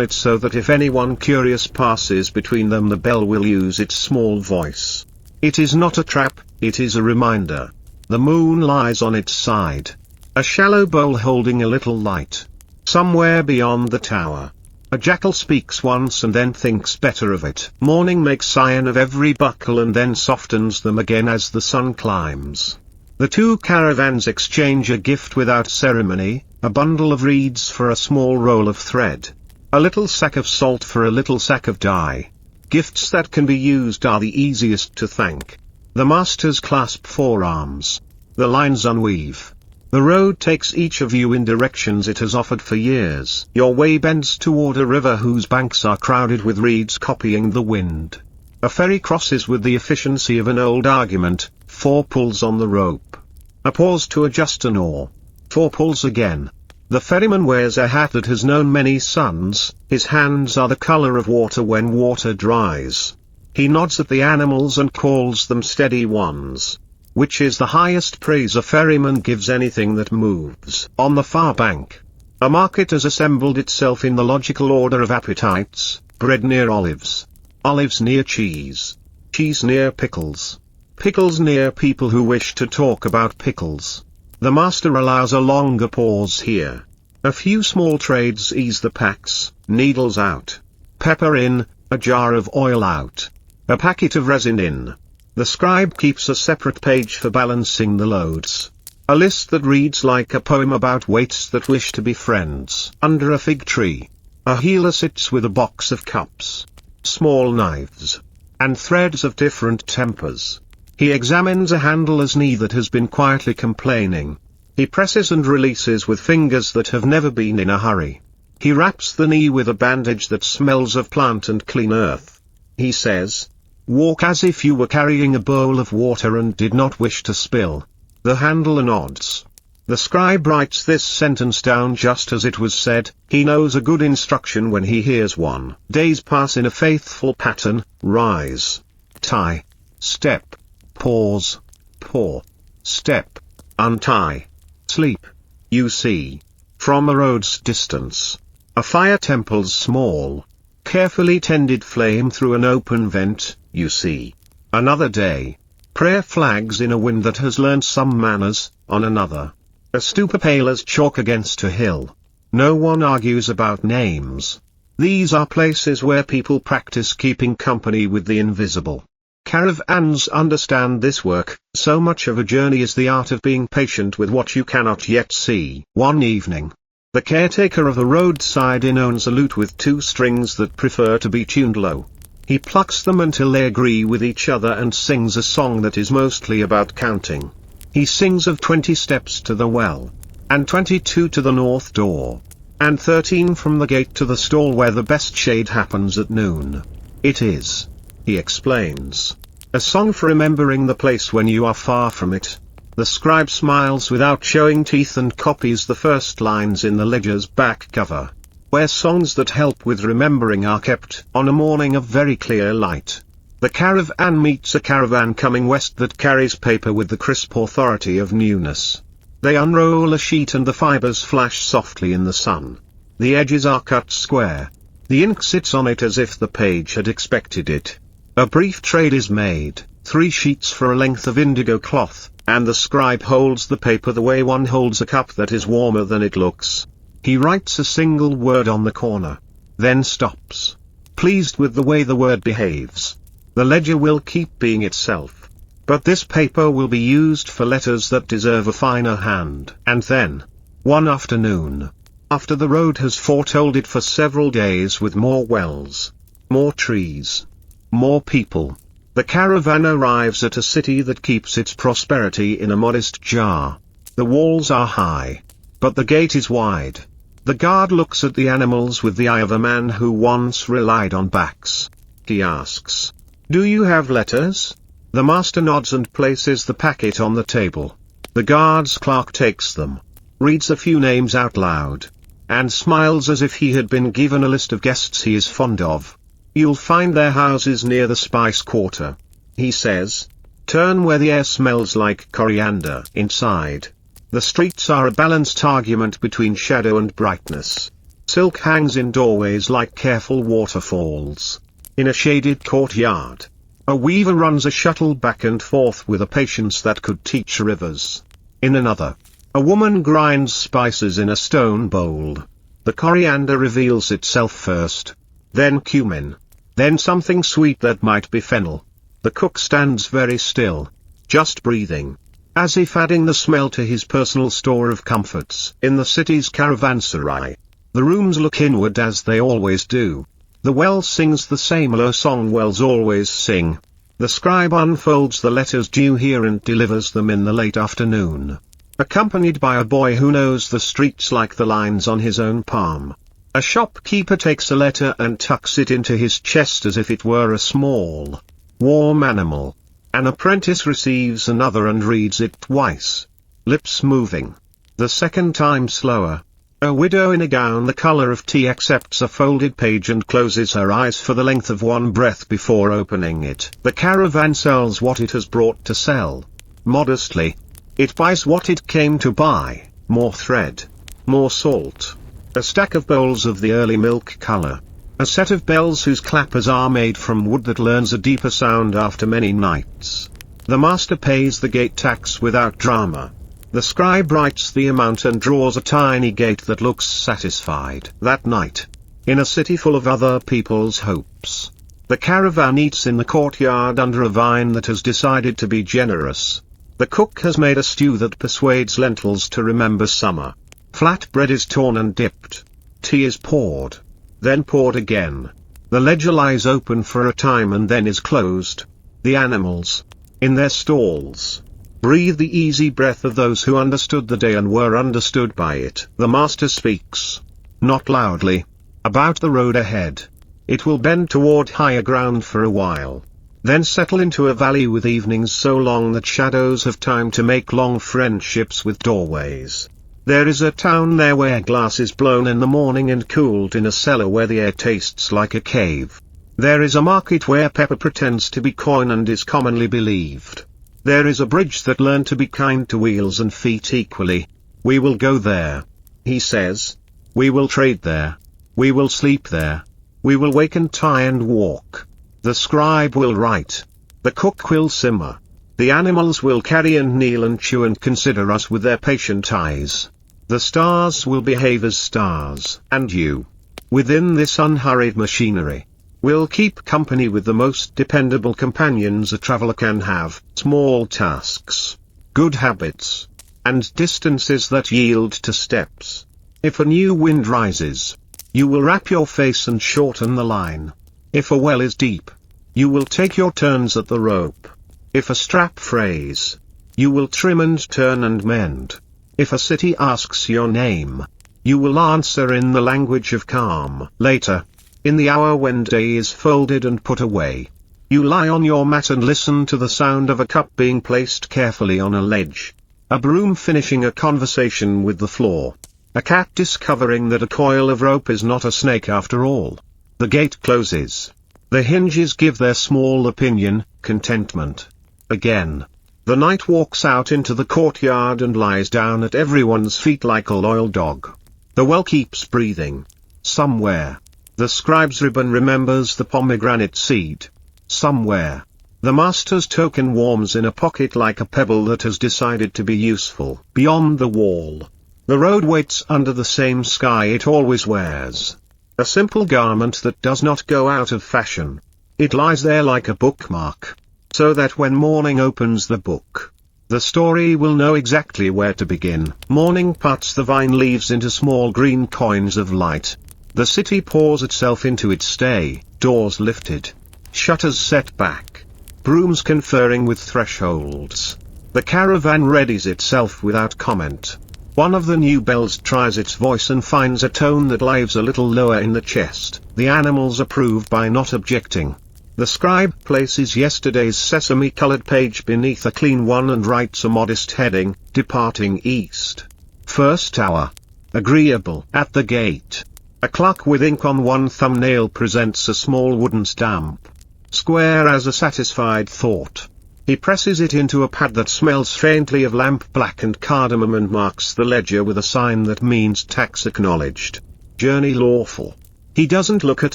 it so that if anyone curious passes between them, the bell will use its small voice. It is not a trap, it is a reminder. The moon lies on its side. A shallow bowl holding a little light. Somewhere beyond the tower. A jackal speaks once and then thinks better of it. Morning makes iron of every buckle and then softens them again as the sun climbs. The two caravans exchange a gift without ceremony, a bundle of reeds for a small roll of thread. A little sack of salt for a little sack of dye. Gifts that can be used are the easiest to thank. The masters clasp forearms. The lines unweave. The road takes each of you in directions it has offered for years. Your way bends toward a river whose banks are crowded with reeds copying the wind. A ferry crosses with the efficiency of an old argument, 4 pulls on the rope. A pause to adjust an oar. 4 pulls again. The ferryman wears a hat that has known many suns, his hands are the color of water when water dries. He nods at the animals and calls them steady ones. Which is the highest praise a ferryman gives anything that moves. On the far bank, a market has assembled itself in the logical order of appetites, bread near olives, olives near cheese, cheese near pickles, pickles near people who wish to talk about pickles. The master allows a longer pause here. A few small trades ease the packs, needles out, pepper in, a jar of oil out, a packet of resin in. The scribe keeps a separate page for balancing the loads. A list that reads like a poem about waits that wish to be friends. Under a fig tree, a healer sits with a box of cups, small knives, and threads of different tempers. He examines a handler's knee that has been quietly complaining. He presses and releases with fingers that have never been in a hurry. He wraps the knee with a bandage that smells of plant and clean earth. He says, "Walk as if you were carrying a bowl of water and did not wish to spill." The handler nods. The scribe writes this sentence down just as it was said. He knows a good instruction when he hears one. Days pass in a faithful pattern: rise, tie, step, pause, paw, step, untie, sleep. You see, from a road's distance, a fire temple's small, carefully tended flame through an open vent. You see, another day. Prayer flags in a wind that has learned some manners, on another. A stupa pale as chalk against a hill. No one argues about names. These are places where people practice keeping company with the invisible. Caravans understand this work. So much of a journey is the art of being patient with what you cannot yet see. One evening, the caretaker of the roadside inn owns a lute with 2 strings that prefer to be tuned low. He plucks them until they agree with each other and sings a song that is mostly about counting. He sings of 20 steps to the well, and 22 to the north door, and 13 from the gate to the stall where the best shade happens at noon. It is, he explains, a song for remembering the place when you are far from it. The scribe smiles without showing teeth and copies the first lines in the ledger's back cover, where songs that help with remembering are kept. On a morning of very clear light, the caravan meets a caravan coming west that carries paper with the crisp authority of newness. They unroll a sheet and the fibers flash softly in the sun. The edges are cut square. The ink sits on it as if the page had expected it. A brief trade is made, 3 sheets for a length of indigo cloth, and the scribe holds the paper the way one holds a cup that is warmer than it looks. He writes a single word on the corner, then stops, pleased with the way the word behaves. The ledger will keep being itself, but this paper will be used for letters that deserve a finer hand. And then, one afternoon, after the road has foretold it for several days with more wells, more trees, more people, the caravan arrives at a city that keeps its prosperity in a modest jar. The walls are high, but the gate is wide. The guard looks at the animals with the eye of a man who once relied on backs. He asks, "Do you have letters?" The master nods and places the packet on the table. The guard's clerk takes them, reads a few names out loud, and smiles as if he had been given a list of guests he is fond of. "You'll find their houses near the spice quarter," he says. Turn where the air smells like coriander inside. The streets are a balanced argument between shadow and brightness. Silk hangs in doorways like careful waterfalls. In a shaded courtyard, a weaver runs a shuttle back and forth with a patience that could teach rivers. In another, a woman grinds spices in a stone bowl. The coriander reveals itself first, then cumin, then something sweet that might be fennel. The cook stands very still, just breathing, as if adding the smell to his personal store of comforts. In the city's caravanserai, the rooms look inward as they always do. The well sings the same low song wells always sing. The scribe unfolds the letters due here and delivers them in the late afternoon, accompanied by a boy who knows the streets like the lines on his own palm. A shopkeeper takes a letter and tucks it into his chest as if it were a small, warm animal. An apprentice receives another and reads it twice, lips moving. The second time slower. A widow in a gown the color of tea accepts a folded page and closes her eyes for the length of one breath before opening it. The caravan sells what it has brought to sell. Modestly. It buys what it came to buy: more thread, more salt, a stack of bowls of the early milk color, a set of bells whose clappers are made from wood that learns a deeper sound after many nights. The master pays the gate tax without drama. The scribe writes the amount and draws a tiny gate that looks satisfied. That night, in a city full of other people's hopes, the caravan eats in the courtyard under a vine that has decided to be generous. The cook has made a stew that persuades lentils to remember summer. Flat bread is torn and dipped. Tea is poured. Then poured again. The ledger lies open for a time and then is closed. The animals, in their stalls, breathe the easy breath of those who understood the day and were understood by it. The master speaks, not loudly, about the road ahead. It will bend toward higher ground for a while, then settle into a valley with evenings so long that shadows have time to make long friendships with doorways. There is a town there where glass is blown in the morning and cooled in a cellar where the air tastes like a cave. There is a market where pepper pretends to be coin and is commonly believed. There is a bridge that learned to be kind to wheels and feet equally. We will go there, he says. We will trade there. We will sleep there. We will wake and tie and walk. The scribe will write. The cook will simmer. The animals will carry and kneel and chew and consider us with their patient eyes. The stars will behave as stars. And you, within this unhurried machinery, will keep company with the most dependable companions a traveler can have: small tasks, good habits, and distances that yield to steps. If a new wind rises, you will wrap your face and shorten the line. If a well is deep, you will take your turns at the rope. If a strap frays, you will trim and turn and mend. If a city asks your name, you will answer in the language of calm. Later, in the hour when day is folded and put away, you lie on your mat and listen to the sound of a cup being placed carefully on a ledge, a broom finishing a conversation with the floor, a cat discovering that a coil of rope is not a snake after all. The gate closes. The hinges give their small opinion, contentment. Again, the night walks out into the courtyard and lies down at everyone's feet like a loyal dog. The well keeps breathing. Somewhere, the scribe's ribbon remembers the pomegranate seed. Somewhere, the master's token warms in a pocket like a pebble that has decided to be useful. Beyond the wall, the road waits under the same sky it always wears. A simple garment that does not go out of fashion. It lies there like a bookmark, so that when morning opens the book, the story will know exactly where to begin. Morning puts the vine leaves into small green coins of light. The city pours itself into its stay, doors lifted, shutters set back, brooms conferring with thresholds. The caravan readies itself without comment. One of the new bells tries its voice and finds a tone that lives a little lower in the chest. The animals approve by not objecting. The scribe places yesterday's sesame-colored page beneath a clean one and writes a modest heading: Departing East. First hour. Agreeable. At the gate, a clock with ink on one thumbnail presents a small wooden stamp, square as a satisfied thought. He presses it into a pad that smells faintly of lamp black and cardamom and marks the ledger with a sign that means tax acknowledged. Journey lawful. He doesn't look at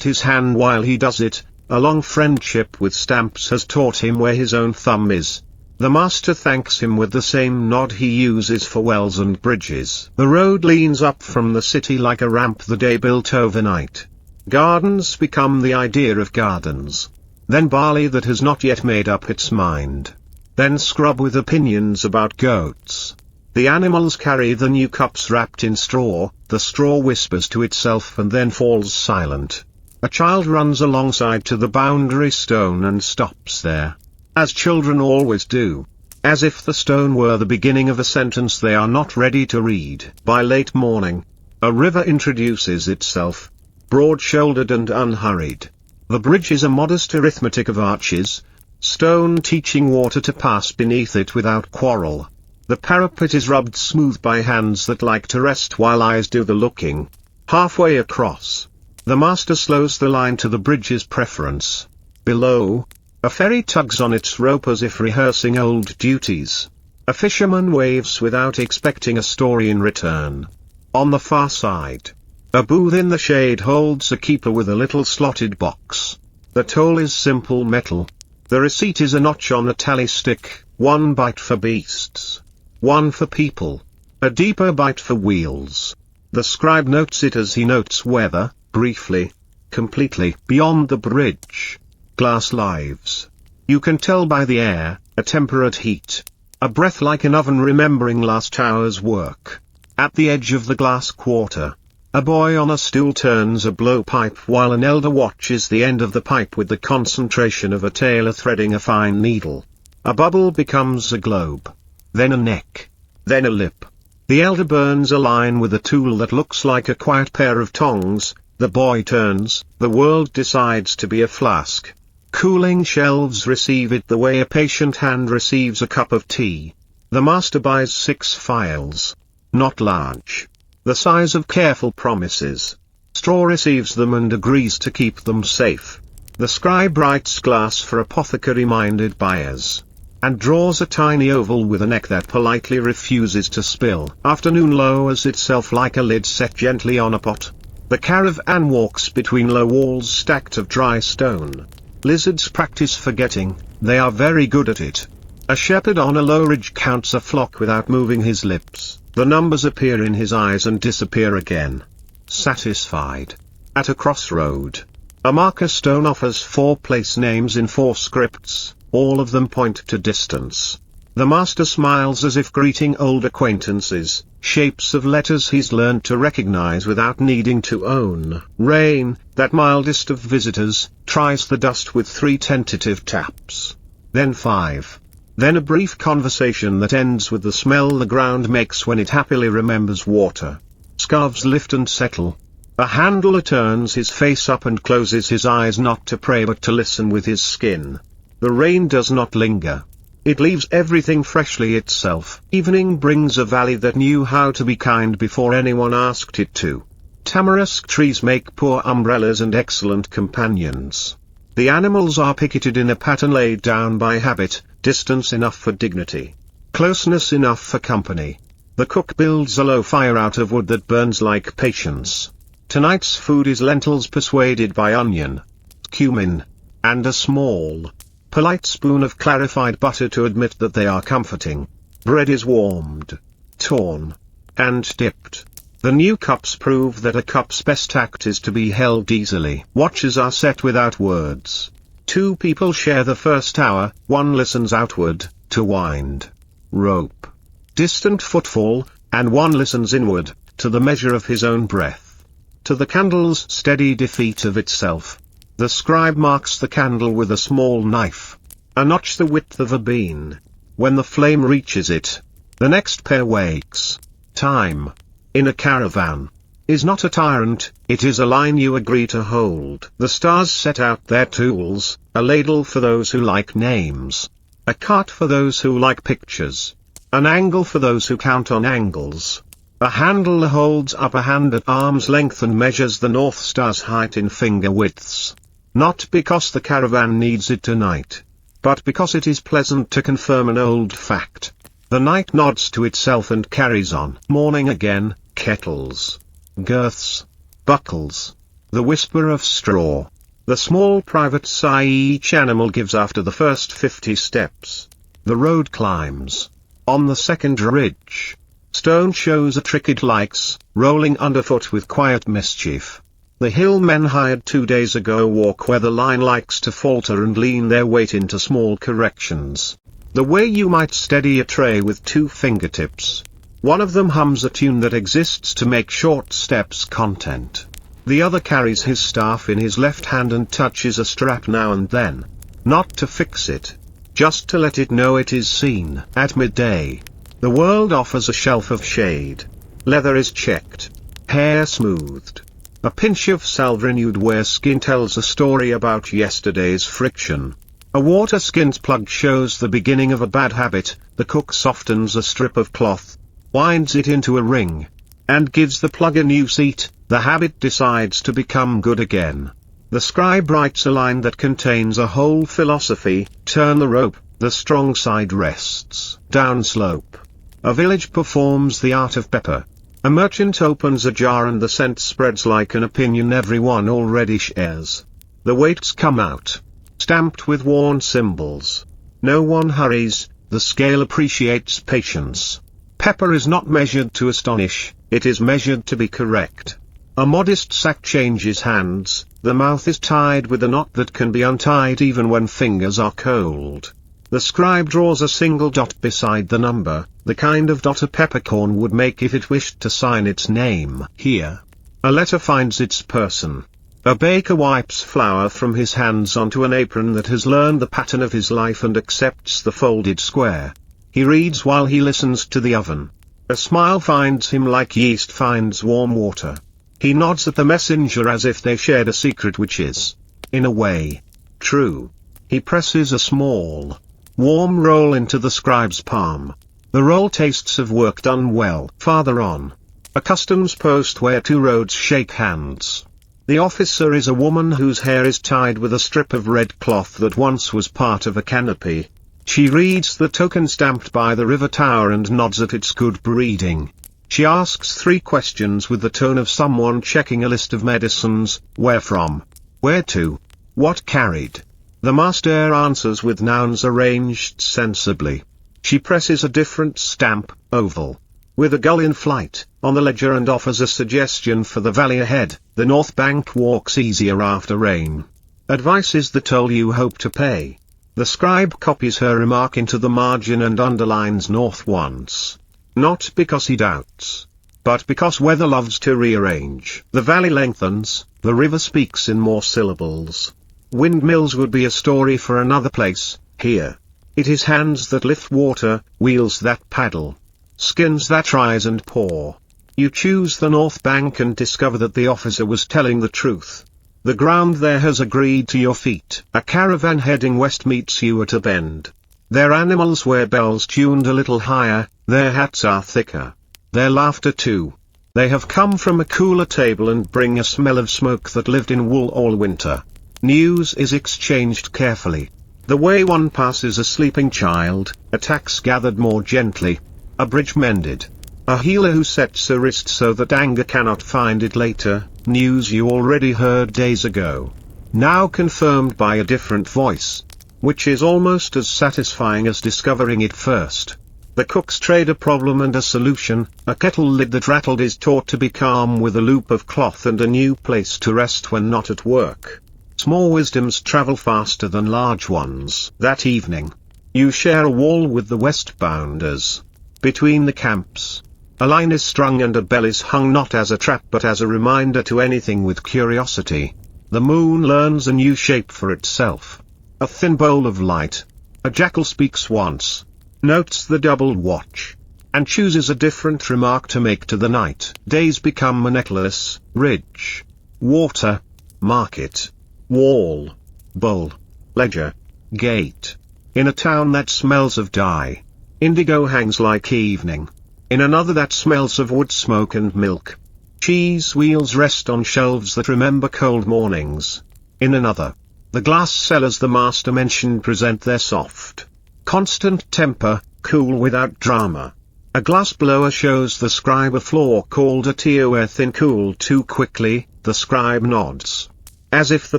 his hand while he does it. A long friendship with stamps has taught him where his own thumb is. The master thanks him with the same nod he uses for wells and bridges. The road leans up from the city like a ramp the day built overnight. Gardens become the idea of gardens. Then barley that has not yet made up its mind. Then scrub with opinions about goats. The animals carry the new cups wrapped in straw, the straw whispers to itself and then falls silent. A child runs alongside to the boundary stone and stops there. As children always do. As if the stone were the beginning of a sentence they are not ready to read. By late morning, a river introduces itself, broad-shouldered and unhurried. The bridge is a modest arithmetic of arches, stone teaching water to pass beneath it without quarrel. The parapet is rubbed smooth by hands that like to rest while eyes do the looking. Halfway across, the master slows the line to the bridge's preference. Below, a ferry tugs on its rope as if rehearsing old duties. A fisherman waves without expecting a story in return. On the far side, a booth in the shade holds a keeper with a little slotted box. The toll is simple metal. The receipt is a notch on a tally stick, 1 bite for beasts, 1 for people, a deeper bite for wheels. The scribe notes it as he notes weather, briefly, completely. Beyond the bridge, glass lives. You can tell by the air, a temperate heat. A breath like an oven remembering last hour's work. At the edge of the glass quarter, a boy on a stool turns a blowpipe while an elder watches the end of the pipe with the concentration of a tailor threading a fine needle. A bubble becomes a globe. Then a neck. Then a lip. The elder burns a line with a tool that looks like a quiet pair of tongs. The boy turns, the world decides to be a flask. Cooling shelves receive it the way a patient hand receives a cup of tea. The master buys 6 phials. Not large. The size of careful promises. Straw receives them and agrees to keep them safe. The scribe writes glass for apothecary-minded buyers. And draws a tiny oval with a neck that politely refuses to spill. Afternoon lowers itself like a lid set gently on a pot. The caravan walks between low walls stacked of dry stone. Lizards practice forgetting, they are very good at it. A shepherd on a low ridge counts a flock without moving his lips. The numbers appear in his eyes and disappear again. Satisfied. At a crossroad, a marker stone offers 4 place names in 4 scripts, all of them point to distance. The master smiles as if greeting old acquaintances, shapes of letters he's learned to recognize without needing to own. Rain, that mildest of visitors, tries the dust with 3 tentative taps. Then 5. Then a brief conversation that ends with the smell the ground makes when it happily remembers water. Scarves lift and settle. A handler turns his face up and closes his eyes not to pray but to listen with his skin. The rain does not linger. It leaves everything freshly itself. Evening brings a valley that knew how to be kind before anyone asked it to. Tamarisk trees make poor umbrellas and excellent companions. The animals are picketed in a pattern laid down by habit, distance enough for dignity, closeness enough for company. The cook builds a low fire out of wood that burns like patience. Tonight's food is lentils persuaded by onion, cumin, and a small, polite spoon of clarified butter to admit that they are comforting. Bread is warmed, torn, and dipped. The new cups prove that a cup's best act is to be held easily. Watches are set without words. 2 people share the first hour, 1 listens outward, to wind, rope, distant footfall, and 1 listens inward, to the measure of his own breath. To the candle's steady defeat of itself. The scribe marks the candle with a small knife. A notch the width of a bean. When the flame reaches it, the next pair wakes. Time, in a caravan, is not a tyrant, it is a line you agree to hold. The stars set out their tools, a ladle for those who like names. A cart for those who like pictures. An angle for those who count on angles. A handler holds up a hand at arm's length and measures the North Star's height in finger widths. Not because the caravan needs it tonight. but because it is pleasant to confirm an old fact. The night nods to itself and carries on. Morning again, kettles, girths, buckles, the whisper of straw, the small private sigh each animal gives after the first 50 steps. The road climbs. On the second ridge, stone shows a trick it likes, rolling underfoot with quiet mischief. The hill men hired 2 days ago walk where the line likes to falter and lean their weight into small corrections. The way you might steady a tray with 2 fingertips. One of them hums a tune that exists to make short steps content. The other carries his staff in his left hand and touches a strap now and then. Not to fix it, just to let it know it is seen. At midday, the world offers a shelf of shade. Leather is checked, hair smoothed. A pinch of salve renewed where skin tells a story about yesterday's friction. A water-skinned plug shows the beginning of a bad habit. The cook softens a strip of cloth, winds it into a ring, and gives the plug a new seat. The habit decides to become good again. The scribe writes a line that contains a whole philosophy. Turn the rope, the strong side rests. Down slope. A village performs the art of pepper. A merchant opens a jar and the scent spreads like an opinion everyone already shares. The weights come out, stamped with worn symbols. No one hurries, the scale appreciates patience. Pepper is not measured to astonish, it is measured to be correct. A modest sack changes hands, the mouth is tied with a knot that can be untied even when fingers are cold. The scribe draws a single dot beside the number, the kind of dot a peppercorn would make if it wished to sign its name. Here, a letter finds its person. A baker wipes flour from his hands onto an apron that has learned the pattern of his life and accepts the folded square. He reads while he listens to the oven. A smile finds him like yeast finds warm water. He nods at the messenger as if they shared a secret which is, in a way, true. He presses a small, warm roll into the scribe's palm. The roll tastes of work done well. Farther on, a customs post where 2 roads shake hands. The officer is a woman whose hair is tied with a strip of red cloth that once was part of a canopy. She reads the token stamped by the river tower and nods at its good breeding. She asks 3 questions with the tone of someone checking a list of medicines. Where from? Where to? What carried? The master answers with nouns arranged sensibly. She presses a different stamp, oval, with a gull in flight, on the ledger and offers a suggestion for the valley ahead. The north bank walks easier after rain. Advice is the toll you hope to pay. The scribe copies her remark into the margin and underlines north once. Not because he doubts, but because weather loves to rearrange. The valley lengthens, the river speaks in more syllables. Windmills would be a story for another place. Here, it is hands that lift water, wheels that paddle, skins that rise and pour. You choose the north bank and discover that the officer was telling the truth. The ground there has agreed to your feet. A caravan heading west meets you at a bend. Their animals wear bells tuned a little higher, their hats are thicker. Their laughter too. They have come from a cooler table and bring a smell of smoke that lived in wool all winter. News is exchanged carefully. The way one passes a sleeping child, a tax gathered more gently. A bridge mended. A healer who sets a wrist so that anger cannot find it later. News you already heard days ago, now confirmed by a different voice, which is almost as satisfying as discovering it first. The cooks trade a problem and a solution. A kettle lid that rattled is taught to be calm with a loop of cloth and a new place to rest when not at work. Small wisdoms travel faster than large ones. That evening, you share a wall with the westbounders. Between the camps, a line is strung and a bell is hung not as a trap but as a reminder to anything with curiosity. The moon learns a new shape for itself. A thin bowl of light. A jackal speaks once, notes the double watch, and chooses a different remark to make to the night. Days become a necklace. Ridge, water, market, wall, bowl, ledger, gate. In a town that smells of dye, indigo hangs like evening. In another that smells of wood smoke and milk, cheese wheels rest on shelves that remember cold mornings. In another, The glass sellers the master mentioned present their soft, constant temper, cool without drama. A glass blower shows the scribe a flaw called a tear where thin cooled too quickly, the scribe nods. As if the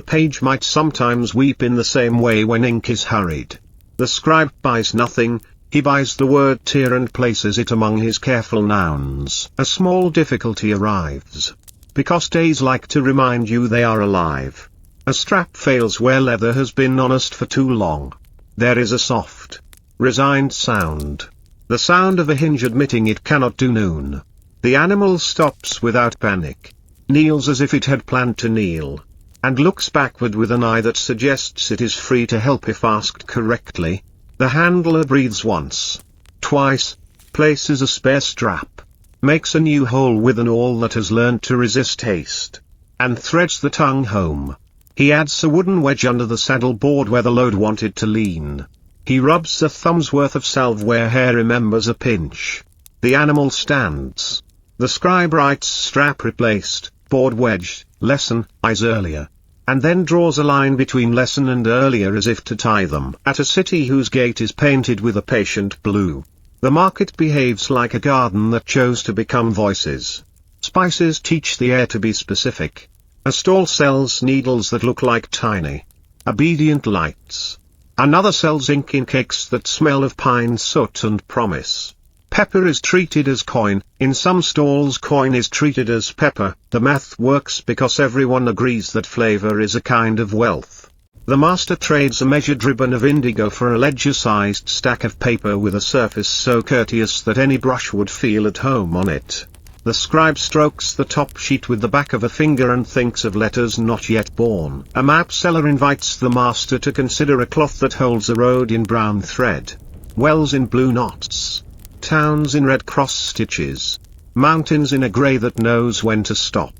page might sometimes weep in the same way when ink is hurried. The scribe buys nothing, he buys the word tear and places it among his careful nouns. A small difficulty arrives. Because days like to remind you they are alive. A strap fails where leather has been honest for too long. There is a soft, resigned sound. The sound of a hinge admitting it cannot do noon. The animal stops without panic. Kneels as if it had planned to kneel. And looks backward with an eye that suggests it is free to help if asked correctly. The handler breathes once, twice, places a spare strap, makes a new hole with an awl that has learned to resist haste, and threads the tongue home. He adds a wooden wedge under the saddle board where the load wanted to lean. He rubs a thumb's worth of salve where hair remembers a pinch. The animal stands. The scribe writes strap replaced, board wedged, lesson, eyes earlier. And then draws a line between lesson and earlier as if to tie them. At a city whose gate is painted with a patient blue. The market behaves like a garden that chose to become voices. Spices teach the air to be specific. A stall sells needles that look like tiny, obedient lights. Another sells ink in cakes that smell of pine soot and promise. Pepper is treated as coin, in some stalls coin is treated as pepper. The math works because everyone agrees that flavor is a kind of wealth. The master trades a measured ribbon of indigo for a ledger-sized stack of paper with a surface so courteous that any brush would feel at home on it. The scribe strokes the top sheet with the back of a finger and thinks of letters not yet born. A map seller invites the master to consider a cloth that holds a road in brown thread, wells in blue knots, towns in red cross stitches, mountains in a grey that knows when to stop.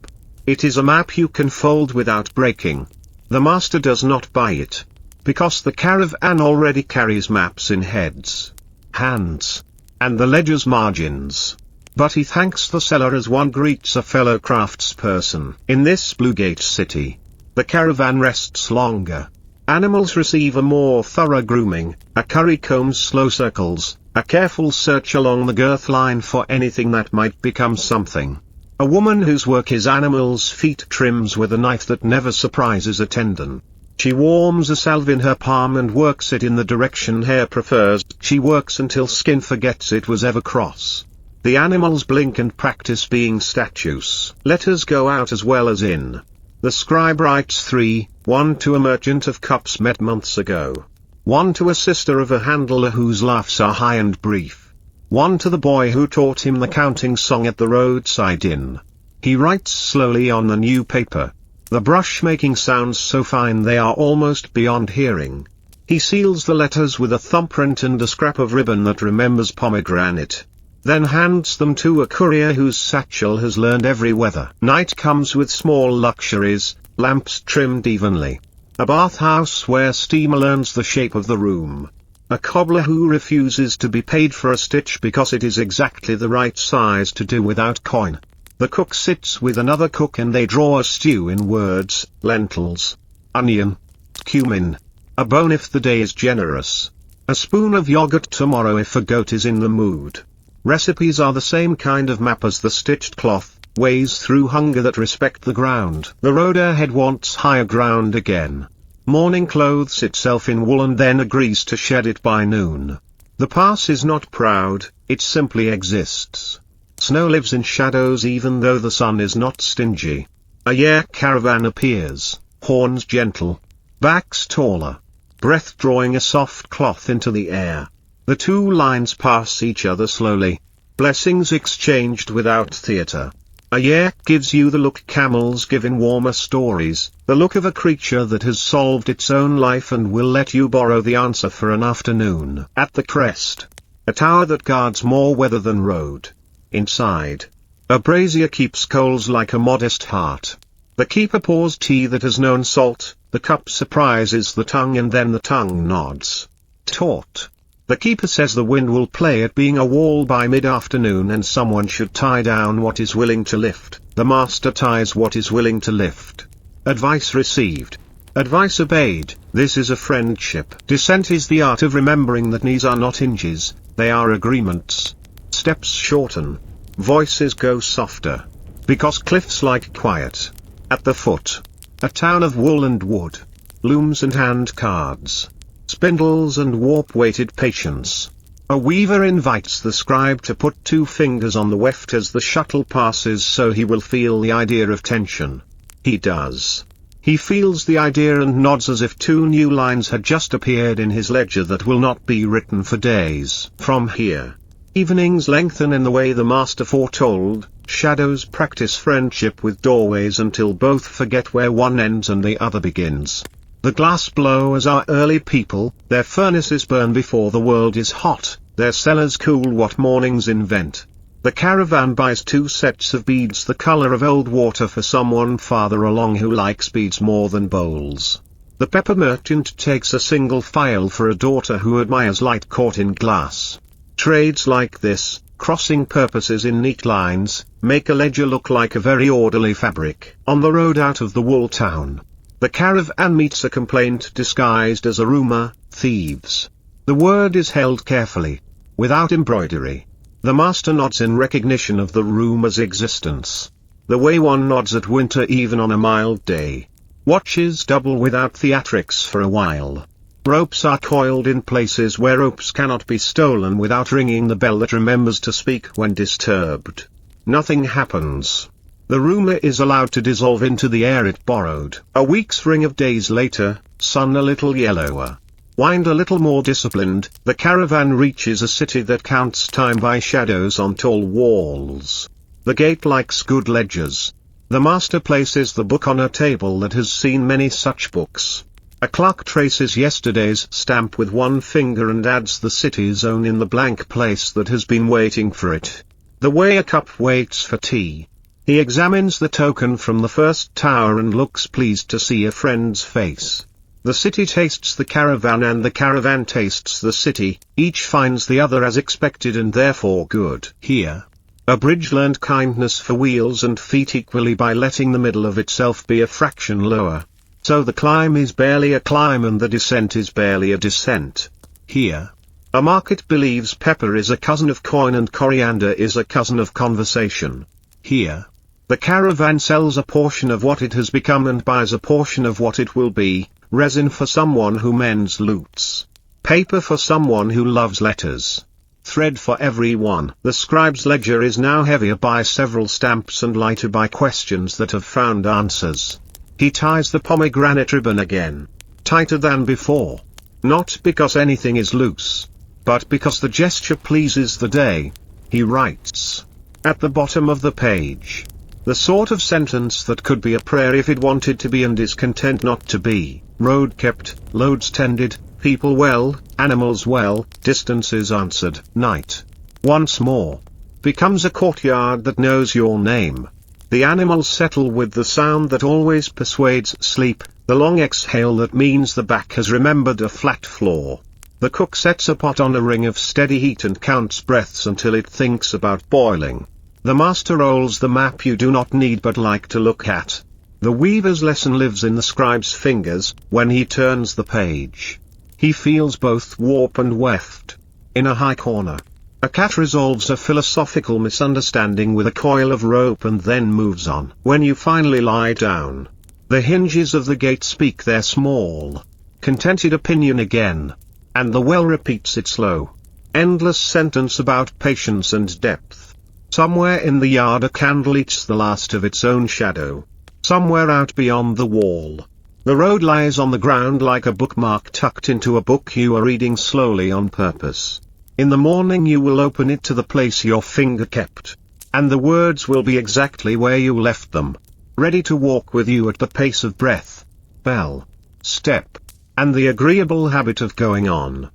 It is a map you can fold without breaking. The master does not buy it, because the caravan already carries maps in heads, hands, and the ledger's margins. But he thanks the seller as one greets a fellow craftsperson. In this Bluegate city, the caravan rests longer. Animals receive a more thorough grooming, a curry combs slow circles, a careful search along the girth line for anything that might become something. A woman whose work is animals' feet trims with a knife that never surprises a tendon. She warms a salve in her palm and works it in the direction hair prefers. She works until skin forgets it was ever cross. The animals blink and practice being statues. Letters go out as well as in. The scribe writes 3, one to a merchant of cups met months ago. One to a sister of a handler whose laughs are high and brief. One to the boy who taught him the counting song at the roadside inn. He writes slowly on the new paper. The brush making sounds so fine they are almost beyond hearing. He seals the letters with a thumbprint and a scrap of ribbon that remembers pomegranate. Then hands them to a courier whose satchel has learned every weather. Night comes with small luxuries, lamps trimmed evenly. A bathhouse where steam learns the shape of the room. A cobbler who refuses to be paid for a stitch because it is exactly the right size to do without coin. The cook sits with another cook and they draw a stew in words, lentils, onion, cumin, a bone if the day is generous, a spoon of yogurt tomorrow if a goat is in the mood. Recipes are the same kind of map as the stitched cloth, ways through hunger that respect the ground. The road ahead wants higher ground again. Morning clothes itself in wool and then agrees to shed it by noon. The pass is not proud, it simply exists. Snow lives in shadows even though the sun is not stingy. A caravan appears, horns gentle, backs taller, breath drawing a soft cloth into the air. The two lines pass each other slowly, blessings exchanged without theatre. A gives you the look camels give in warmer stories, the look of a creature that has solved its own life and will let you borrow the answer for an afternoon. At the crest, a tower that guards more weather than road. Inside, a brazier keeps coals like a modest heart. The keeper pours tea that has known salt, the cup surprises the tongue and then the tongue nods. Taut. The keeper says the wind will play at being a wall by mid-afternoon and someone should tie down what is willing to lift. The master ties what is willing to lift. Advice received. Advice obeyed, this is a friendship. Descent is the art of remembering that knees are not hinges, they are agreements. Steps shorten. Voices go softer. Because cliffs like quiet. At the foot. A town of wool and wood. Looms and hand cards. Spindles and warp-weighted patience. A weaver invites the scribe to put 2 fingers on the weft as the shuttle passes so he will feel the idea of tension. He does. He feels the idea and nods as if 2 new lines had just appeared in his ledger that will not be written for days. From here. Evenings lengthen in the way the master foretold, shadows practice friendship with doorways until both forget where one ends and the other begins. The glass blow as our early people, their furnaces burn before the world is hot, their cellars cool what mornings invent. The caravan buys 2 sets of beads the color of old water for someone farther along who likes beads more than bowls. The pepper merchant takes a single phial for a daughter who admires light caught in glass. Trades like this, crossing purposes in neat lines, make a ledger look like a very orderly fabric. On the road out of the wool town, the caravan meets a complaint disguised as a rumor, thieves. The word is held carefully, without embroidery. The master nods in recognition of the rumor's existence. The way one nods at winter even on a mild day. Watches double without theatrics for a while. Ropes are coiled in places where ropes cannot be stolen without ringing the bell that remembers to speak when disturbed. Nothing happens. The rumor is allowed to dissolve into the air it borrowed. A week's ring of days later, sun a little yellower. Wind a little more disciplined, the caravan reaches a city that counts time by shadows on tall walls. The gate likes good ledgers. The master places the book on a table that has seen many such books. A clock traces yesterday's stamp with 1 finger and adds the city's own in the blank place that has been waiting for it. The way a cup waits for tea. He examines the token from the first tower and looks pleased to see a friend's face. The city tastes the caravan and the caravan tastes the city, each finds the other as expected and therefore good. Here, a bridge learned kindness for wheels and feet equally by letting the middle of itself be a fraction lower. So the climb is barely a climb and the descent is barely a descent. Here, a market believes pepper is a cousin of coin and coriander is a cousin of conversation. Here, the caravan sells a portion of what it has become and buys a portion of what it will be. Resin for someone who mends lutes. Paper for someone who loves letters. Thread for everyone. The scribe's ledger is now heavier by several stamps and lighter by questions that have found answers. He ties the pomegranate ribbon again. Tighter than before. Not because anything is loose, but because the gesture pleases the day. He writes. At the bottom of the page. The sort of sentence that could be a prayer if it wanted to be and is content not to be. Road kept, loads tended, people well, animals well, distances answered. Night. Once more. Becomes a courtyard that knows your name. The animals settle with the sound that always persuades sleep, the long exhale that means the back has remembered a flat floor. The cook sets a pot on a ring of steady heat and counts breaths until it thinks about boiling. The master rolls the map you do not need but like to look at. The weaver's lesson lives in the scribe's fingers, when he turns the page. He feels both warp and weft. In a high corner, a cat resolves a philosophical misunderstanding with a coil of rope and then moves on. When you finally lie down, the hinges of the gate speak their small, contented opinion again. And the well repeats its low, endless sentence about patience and depth. Somewhere in the yard a candle eats the last of its own shadow. Somewhere out beyond the wall, the road lies on the ground like a bookmark tucked into a book you are reading slowly on purpose. In the morning you will open it to the place your finger kept. And the words will be exactly where you left them. Ready to walk with you at the pace of breath, bell, step, and the agreeable habit of going on.